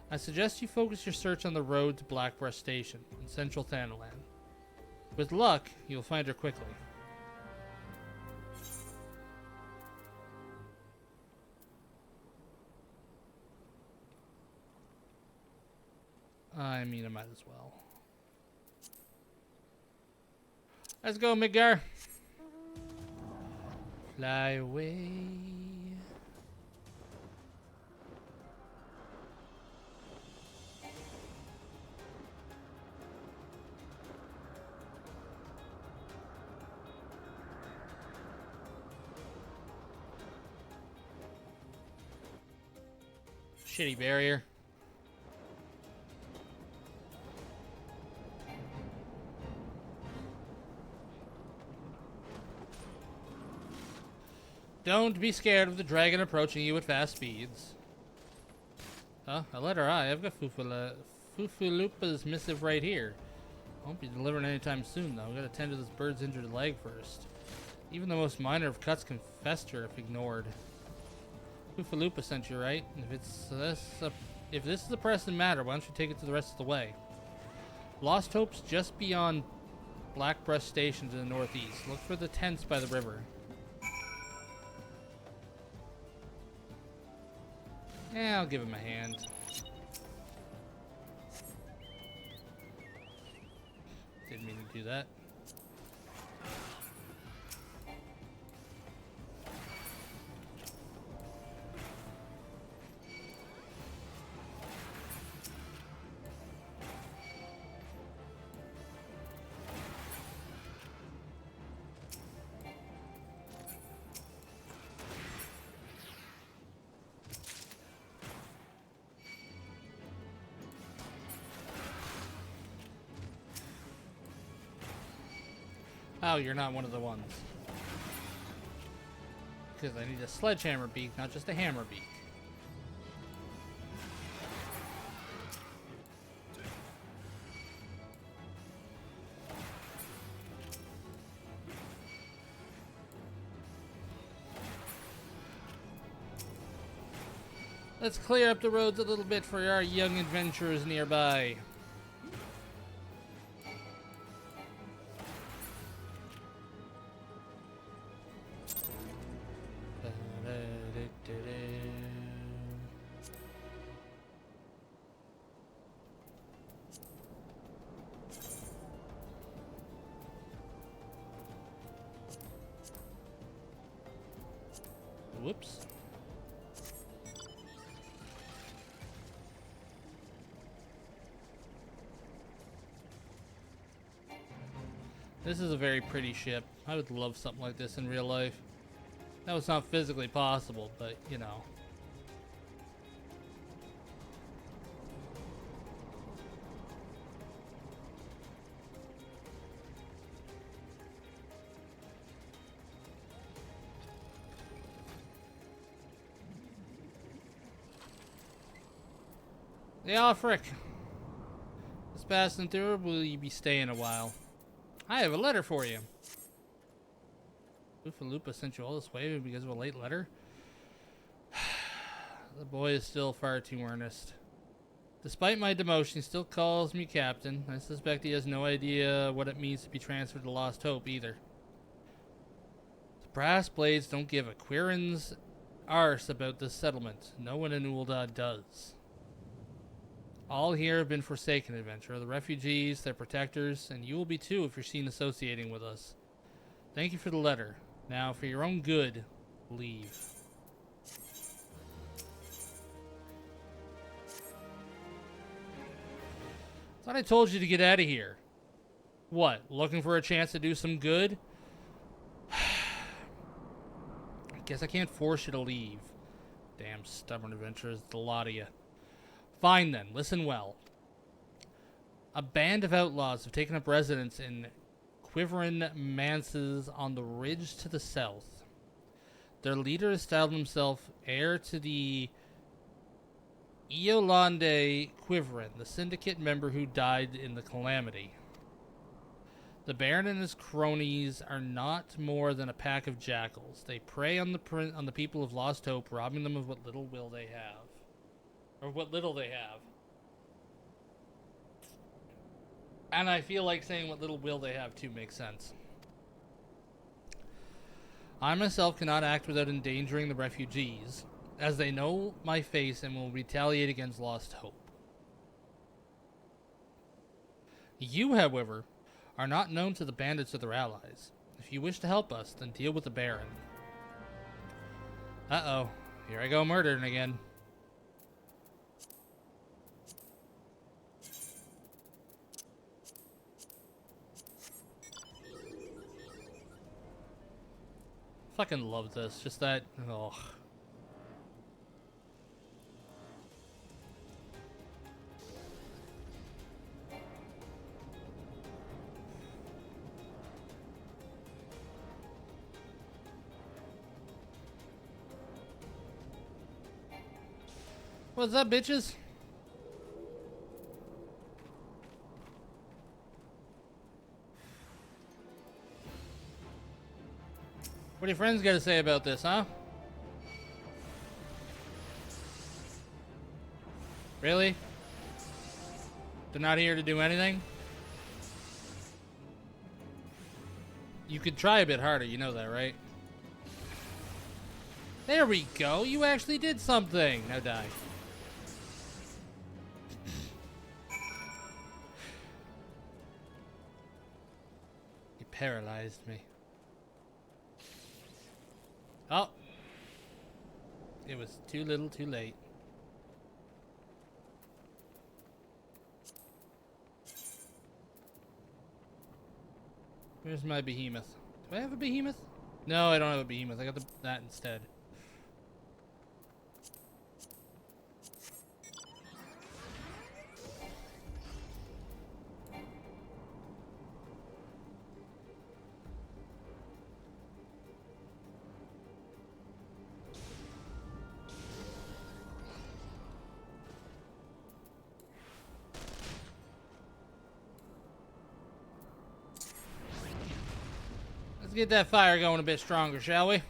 I suggest you focus your search on the road to Blackbreast Station in central Thanalan. With luck, you'll find her quickly. I mean, I might as well. Let's go, Midgar. Fly away. Shitty barrier. Don't be scared of the dragon approaching you at fast speeds. Oh, a letter. I've got Fufulupa's missive right here. Won't be delivering anytime soon, though. I've got to tend to this bird's injured leg first. Even the most minor of cuts can fester if ignored. Fufulupa sent you, right? If this is a pressing matter, why don't you take it to the rest of the way? Lost Hope's just beyond Blackbreast Station to the northeast. Look for the tents by the river. Yeah, I'll give him a hand. Didn't mean to do that. Oh, you're not one of the ones. Because I need a sledgehammer beak, not just a hammer beak. Let's clear up the roads a little bit for our young adventurers nearby. Whoops. This is a very pretty ship. I would love something like this in real life. That was not physically possible, but you know. Yeah, Frick. Just passing through, or will you be staying a while? I have a letter for you. Fufulupa sent you all this way because of a late letter? The boy is still far too earnest. Despite my demotion, he still calls me captain. I suspect he has no idea what it means to be transferred to Lost Hope either. The brass blades don't give a Quirin's arse about this settlement. No one in Ul'dah does. All here have been forsaken, adventurer. The refugees, their protectors, and you will be too if you're seen associating with us. Thank you for the letter. Now, for your own good, leave. Thought I told you to get out of here. What, looking for a chance to do some good? I guess I can't force you to leave. Damn stubborn adventurers, the lot of you. Fine then, listen well. A band of outlaws have taken up residence in Quirin Manses on the ridge to the south. Their leader has styled himself heir to the Iolande Quirin, the syndicate member who died in the calamity. The Baron and his cronies are not more than a pack of jackals. They prey on the people of Lost Hope, robbing them of what little will they have. Or what little they have. And I feel like saying what little will they have too makes sense. I myself cannot act without endangering the refugees, as they know my face and will retaliate against Lost Hope. You, however, are not known to the bandits or their allies. If you wish to help us, then deal with the Baron. Uh-oh. Here I go murdering again. Fucking love this. Just that. Ugh. What's up, bitches? What do your friends got to say about this, huh? Really? They're not here to do anything? You could try a bit harder, you know that, right? There we go, you actually did something! Now die. You paralyzed me. Oh. It was too little, too late. Where's my behemoth? Do I have a behemoth? No, I don't have a behemoth. I got that instead. Let's get that fire going a bit stronger, shall we?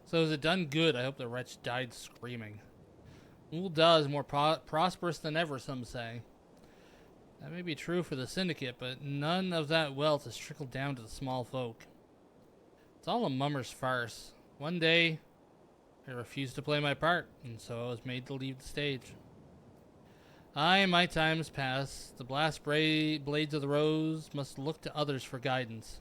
So is it done good? I hope the wretch died screaming. Ul'dah is more prosperous than ever, some say. That may be true for the Syndicate, but none of that wealth has trickled down to the small folk. It's all a mummer's farce. One day, I refused to play my part, and so I was made to leave the stage. Aye, my time has passed. The blast blades of the rose must look to others for guidance.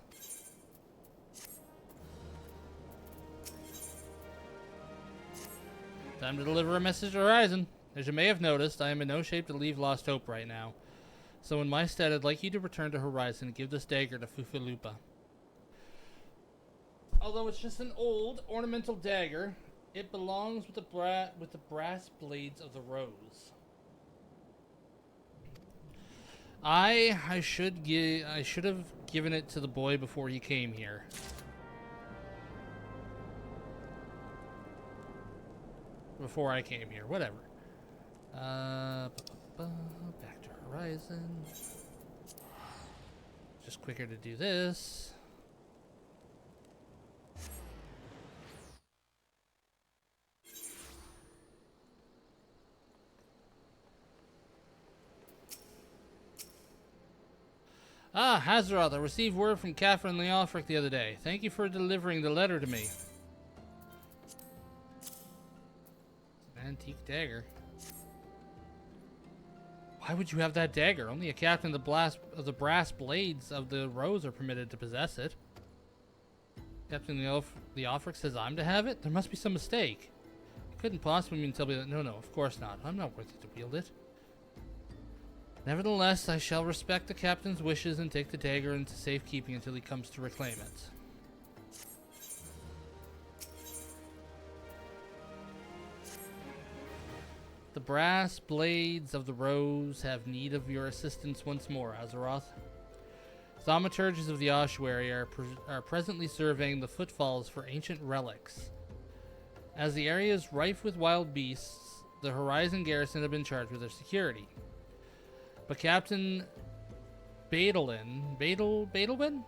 Time to deliver a message to Horizon. As you may have noticed, I am in no shape to leave Lost Hope right now. So in my stead, I'd like you to return to Horizon and give this dagger to Fufalupa. Although it's just an old, ornamental dagger, it belongs with the brass blades of the rose. I should have given it to the boy before he came here. Before I came here, whatever. Back to Horizon. Just quicker to do this. Ah, Hazaroth, I received word from Catherine Leofric the other day. Thank you for delivering the letter to me. An antique dagger. Why would you have that dagger? Only a captain of the brass blades of the rose are permitted to possess it. Captain Leofric says I'm to have it? There must be some mistake. It couldn't possibly mean tell me that. No, of course not. I'm not worthy to wield it. Nevertheless, I shall respect the captain's wishes and take the dagger into safekeeping until he comes to reclaim it. The brass blades of the rose have need of your assistance once more, Azeroth. Thaumaturges of the ossuary are presently surveying the footfalls for ancient relics. As the area is rife with wild beasts, the Horizon garrison have been charged with their security. But Captain Beetlein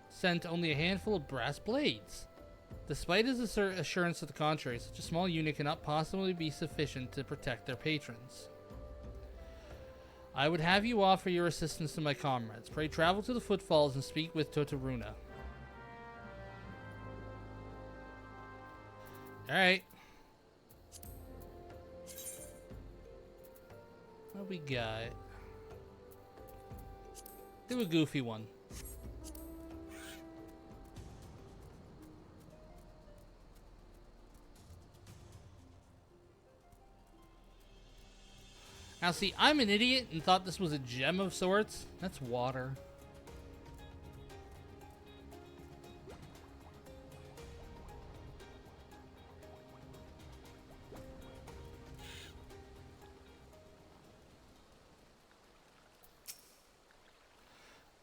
sent only a handful of brass blades. Despite his assurance to the contrary, such a small unit cannot possibly be sufficient to protect their patrons. I would have you offer your assistance to my comrades. Pray travel to the footfalls and speak with Totaruna. Alright. What we got? Do a goofy one. Now see, I'm an idiot and thought this was a gem of sorts. That's water.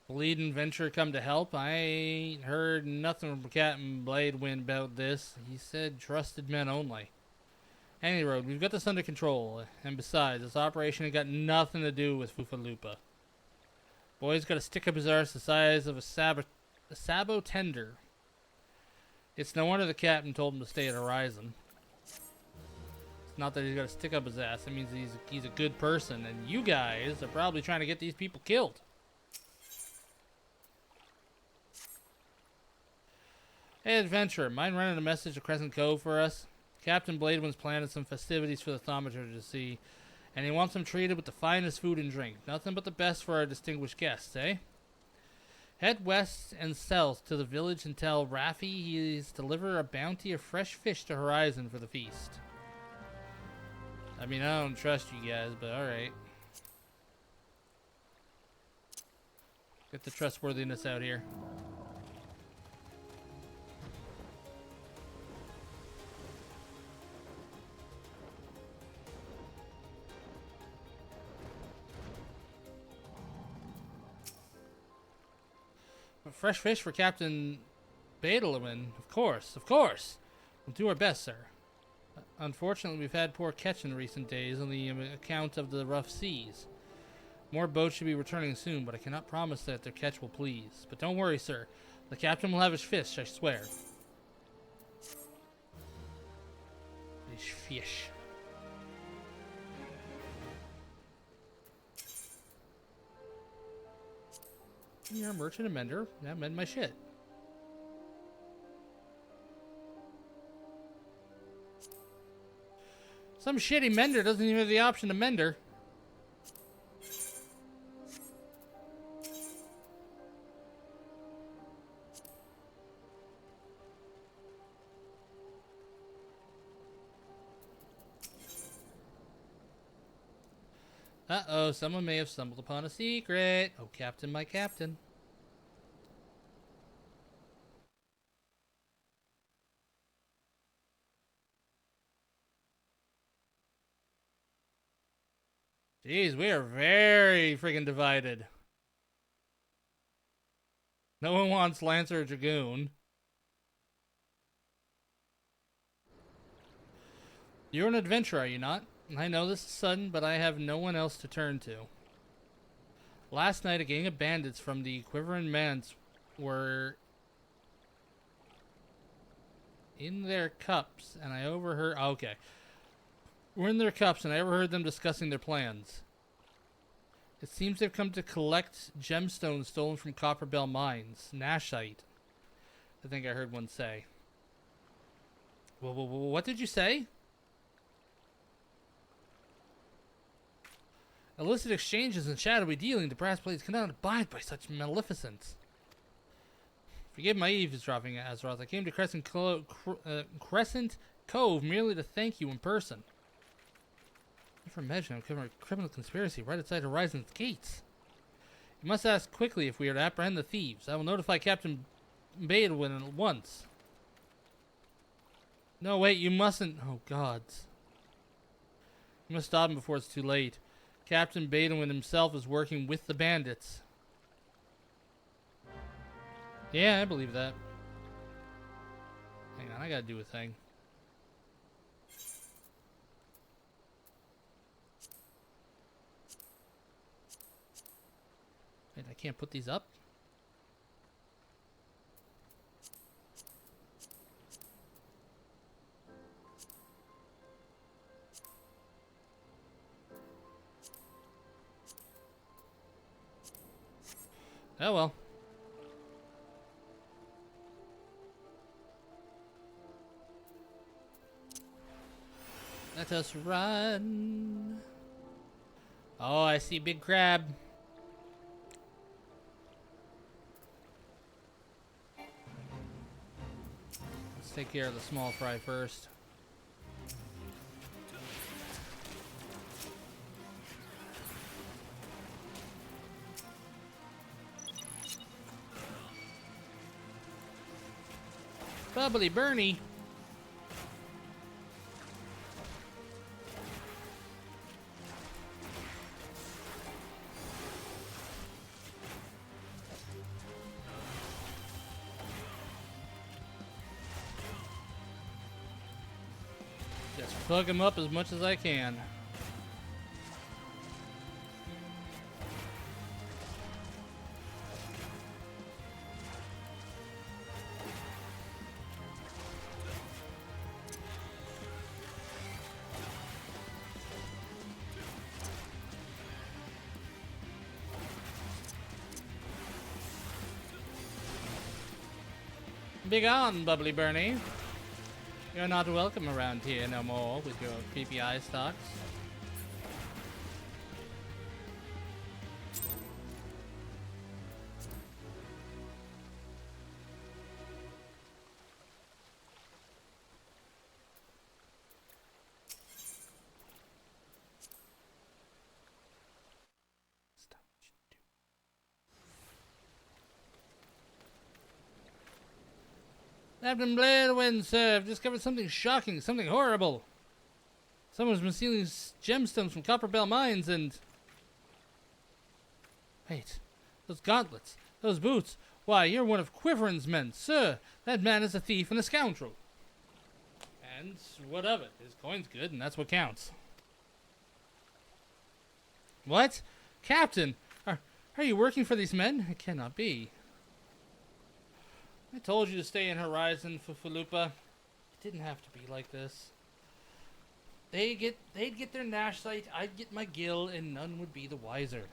Bleeding Venture come to help? I ain't heard nothing from Captain Bladewind about this. He said trusted men only. Any road, we've got this under control, and besides, this operation ain't got nothing to do with Fufalupa. Boy's got a stick up his arse the size of a sabo tender. It's no wonder the captain told him to stay at Horizon. It's not that he's got a stick up his ass, it means he's a good person, and you guys are probably trying to get these people killed. Hey, adventurer, mind running a message to Crescent Cove for us? Captain Bladewind's planted some festivities for the Thaumaturge to see, and he wants them treated with the finest food and drink. Nothing but the best for our distinguished guests, eh? Head west and south to the village and tell Raffi he's deliver a bounty of fresh fish to Horizon for the feast. I mean, I don't trust you guys, but alright. Get the trustworthiness out here. Fresh fish for Captain Beetlein, of course. We'll do our best, sir. Unfortunately, we've had poor catch in recent days on the account of the rough seas. More boats should be returning soon, but I cannot promise that their catch will please. But don't worry, sir. The captain will have his fish, I swear. His fish. You're a merchant and mender. That mend my shit. Some shitty mender doesn't even have the option to mender. Uh-oh, someone may have stumbled upon a secret. Oh, Captain, my Captain. Jeez, we are very freaking divided. No one wants Lancer or Dragoon. You're an adventurer, are you not? I know this is sudden, but I have no one else to turn to. Last night, a gang of bandits from the Quivering Manse were in their cups, and I overheard... Okay. We're in their cups, and I overheard them discussing their plans. It seems they've come to collect gemstones stolen from Copperbell Mines. Nashite, I think I heard one say. What did you say? Illicit exchanges and shadowy dealing, the brass blades cannot abide by such maleficence. Forgive my eavesdropping, Azeroth. I came to Crescent Cove merely to thank you in person. Never imagined I'm covering a criminal conspiracy right outside Horizon's gates. You must ask quickly if we are to apprehend the thieves. I will notify Captain Beetlein at once. No, wait, you mustn't. Oh, gods. You must stop him before it's too late. Captain Beetlein himself is working with the bandits. Yeah, I believe that. Hang on, I gotta do a thing. Wait, I can't put these up? Oh well. Let us run. Oh, I see big crab. Let's take care of the small fry first. Bubbly Bernie. Just plug him up as much as I can. Begone, Bubbly Bernie. You're not welcome around here no more with your creepy eye stalks. Stop what you do. Captain Blairwin, sir, I've discovered something shocking, something horrible. Someone's been stealing gemstones from Copperbell Mines and... Wait, those gauntlets, those boots. Why, you're one of Quiveron's men, sir. That man is a thief and a scoundrel. And what of it? His coin's good, and that's what counts. What? Captain, are you working for these men? It cannot be. I told you to stay in Horizon, Fufalupa. It didn't have to be like this. They'd get their Nashite, I'd get my Gill, and none would be the wiser.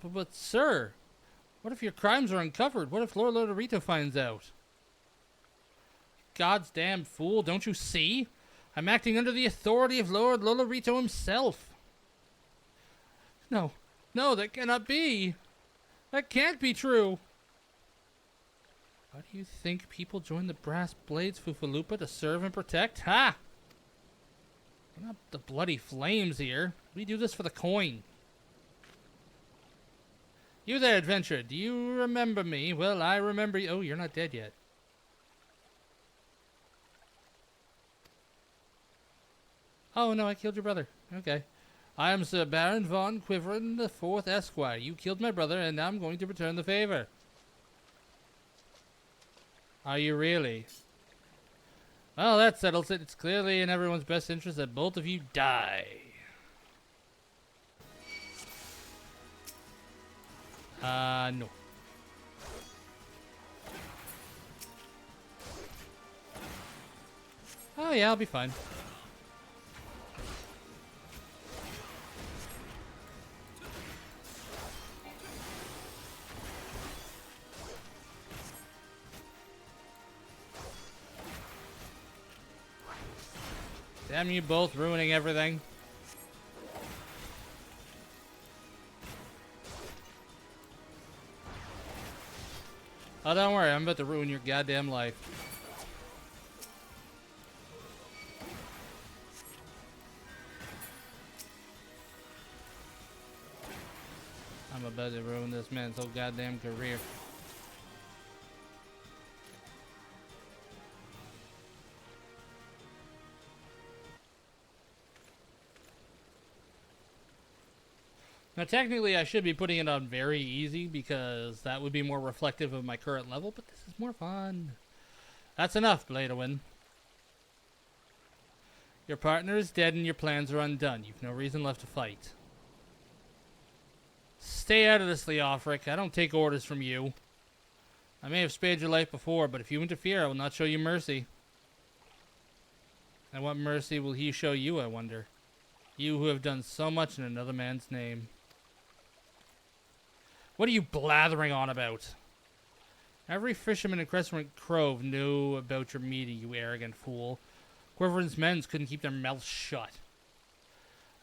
But sir, what if your crimes are uncovered? What if Lord Lodorito finds out? God's damn fool, don't you see? I'm acting under the authority of Lord Lolorito himself. No, that cannot be. That can't be true. Why do you think people join the Brass Blades, Fufalupa, to serve and protect? Ha! We're not the bloody flames here. We do this for the coin. You there, adventurer, do you remember me? Well, I remember you. Oh, you're not dead yet. Oh, no, I killed your brother. Okay. I am Sir Baron von Quiveron, the 4th Esquire. You killed my brother, and now I'm going to return the favor. Are you really? Well, that settles it. It's clearly in everyone's best interest that both of you die. No. Oh, yeah, I'll be fine. Damn you both, ruining everything. Oh, don't worry, I'm about to ruin your goddamn life. I'm about to ruin this man's whole goddamn career. Now, technically, I should be putting it on very easy because that would be more reflective of my current level, but this is more fun. That's enough, Bladeowin. Your partner is dead and your plans are undone. You've no reason left to fight. Stay out of this, Leofric. I don't take orders from you. I may have spared your life before, but if you interfere, I will not show you mercy. And what mercy will he show you, I wonder? You who have done so much in another man's name. What are you blathering on about? Every fisherman in Crescent Cove knew about your meeting, you arrogant fool. Quiverton's men couldn't keep their mouths shut.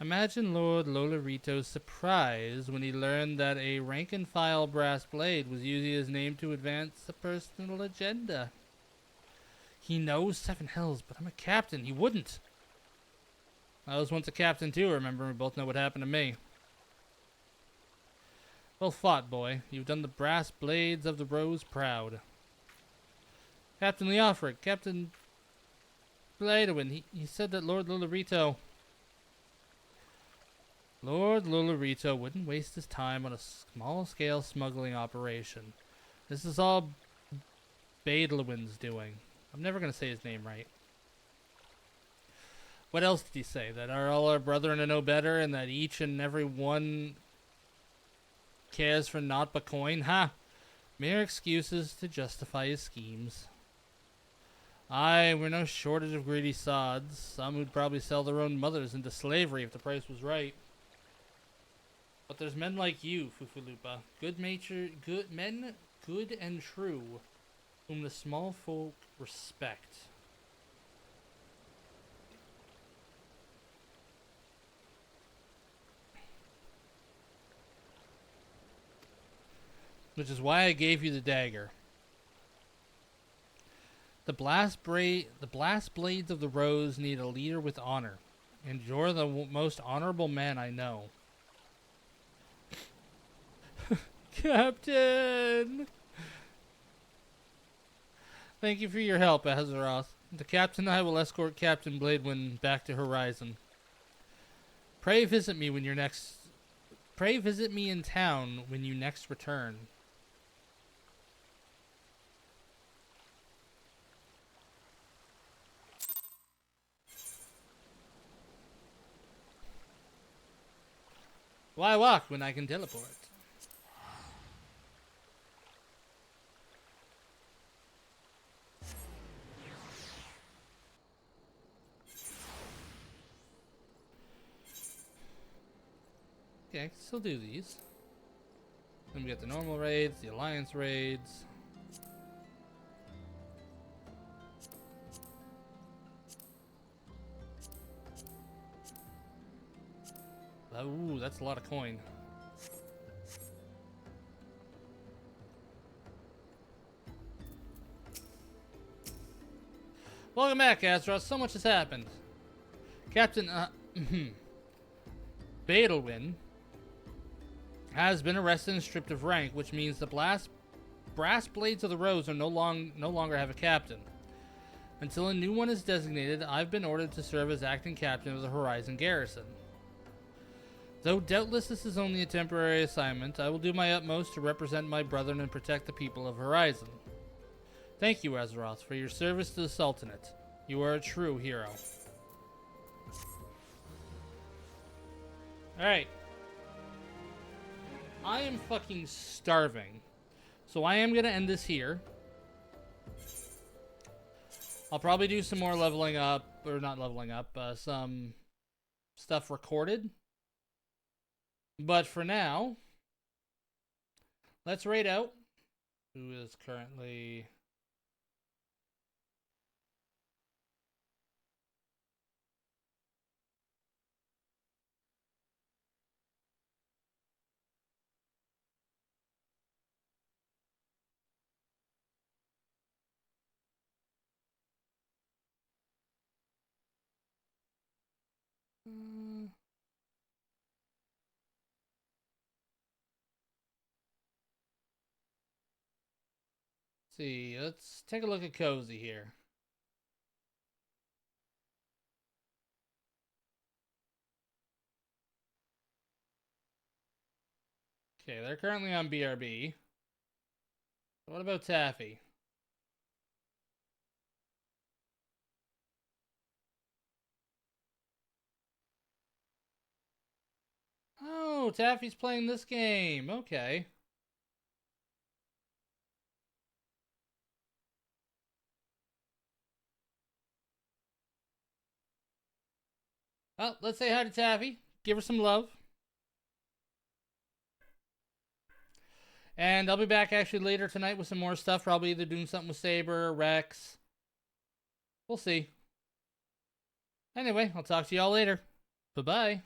Imagine Lord Lolorito's surprise when he learned that a rank-and-file brass blade was using his name to advance a personal agenda. He knows Seven Hells, but I'm a captain. He wouldn't. I was once a captain too, remember? We both know what happened to me. Well fought, boy. You've done the brass blades of the Rose proud. Captain Leofric, Captain Bladewin, he said that Lord Lolorito wouldn't waste his time on a small-scale smuggling operation. This is all Bladewin's doing. I'm never going to say his name right. What else did he say? That all our brethren are no better and that each and every one cares for naught but coin? Ha! Mere excuses to justify his schemes. Aye, we're no shortage of greedy sods. Some who'd probably sell their own mothers into slavery if the price was right. But there's men like you, Fufulupa. Good and true, whom the small folk respect. Which is why I gave you the dagger. The blast blades of the Rose need a leader with honor, and you're the most honorable man I know. Captain! Thank you for your help, Azeroth. The captain and I will escort Captain Bladewin back to Horizon. Pray visit me in town when you next return. Why walk when I can teleport? Okay, I can still do these. Then we get the normal raids, the alliance raids. Ooh, that's a lot of coin. Welcome back, Azeroth. So much has happened. Captain, Bladewin has been arrested and stripped of rank, which means the brass blades of the Rose are no longer have a captain. Until a new one is designated, I've been ordered to serve as acting captain of the Horizon Garrison. Though doubtless this is only a temporary assignment, I will do my utmost to represent my brethren and protect the people of Horizon. Thank you, Azeroth, for your service to the Sultanate. You are a true hero. Alright. I am fucking starving. So I am going to end this here. I'll probably do some more leveling up, or not leveling up, some stuff recorded. But for now, let's raid out who is currently... see, let's take a look at Cozy here. Okay, they're currently on BRB. What about Taffy? Oh, Taffy's playing this game. Okay. Well, let's say hi to Taffy. Give her some love. And I'll be back actually later tonight with some more stuff. Probably either doing something with Saber or Rex. We'll see. Anyway, I'll talk to y'all later. Bye-bye.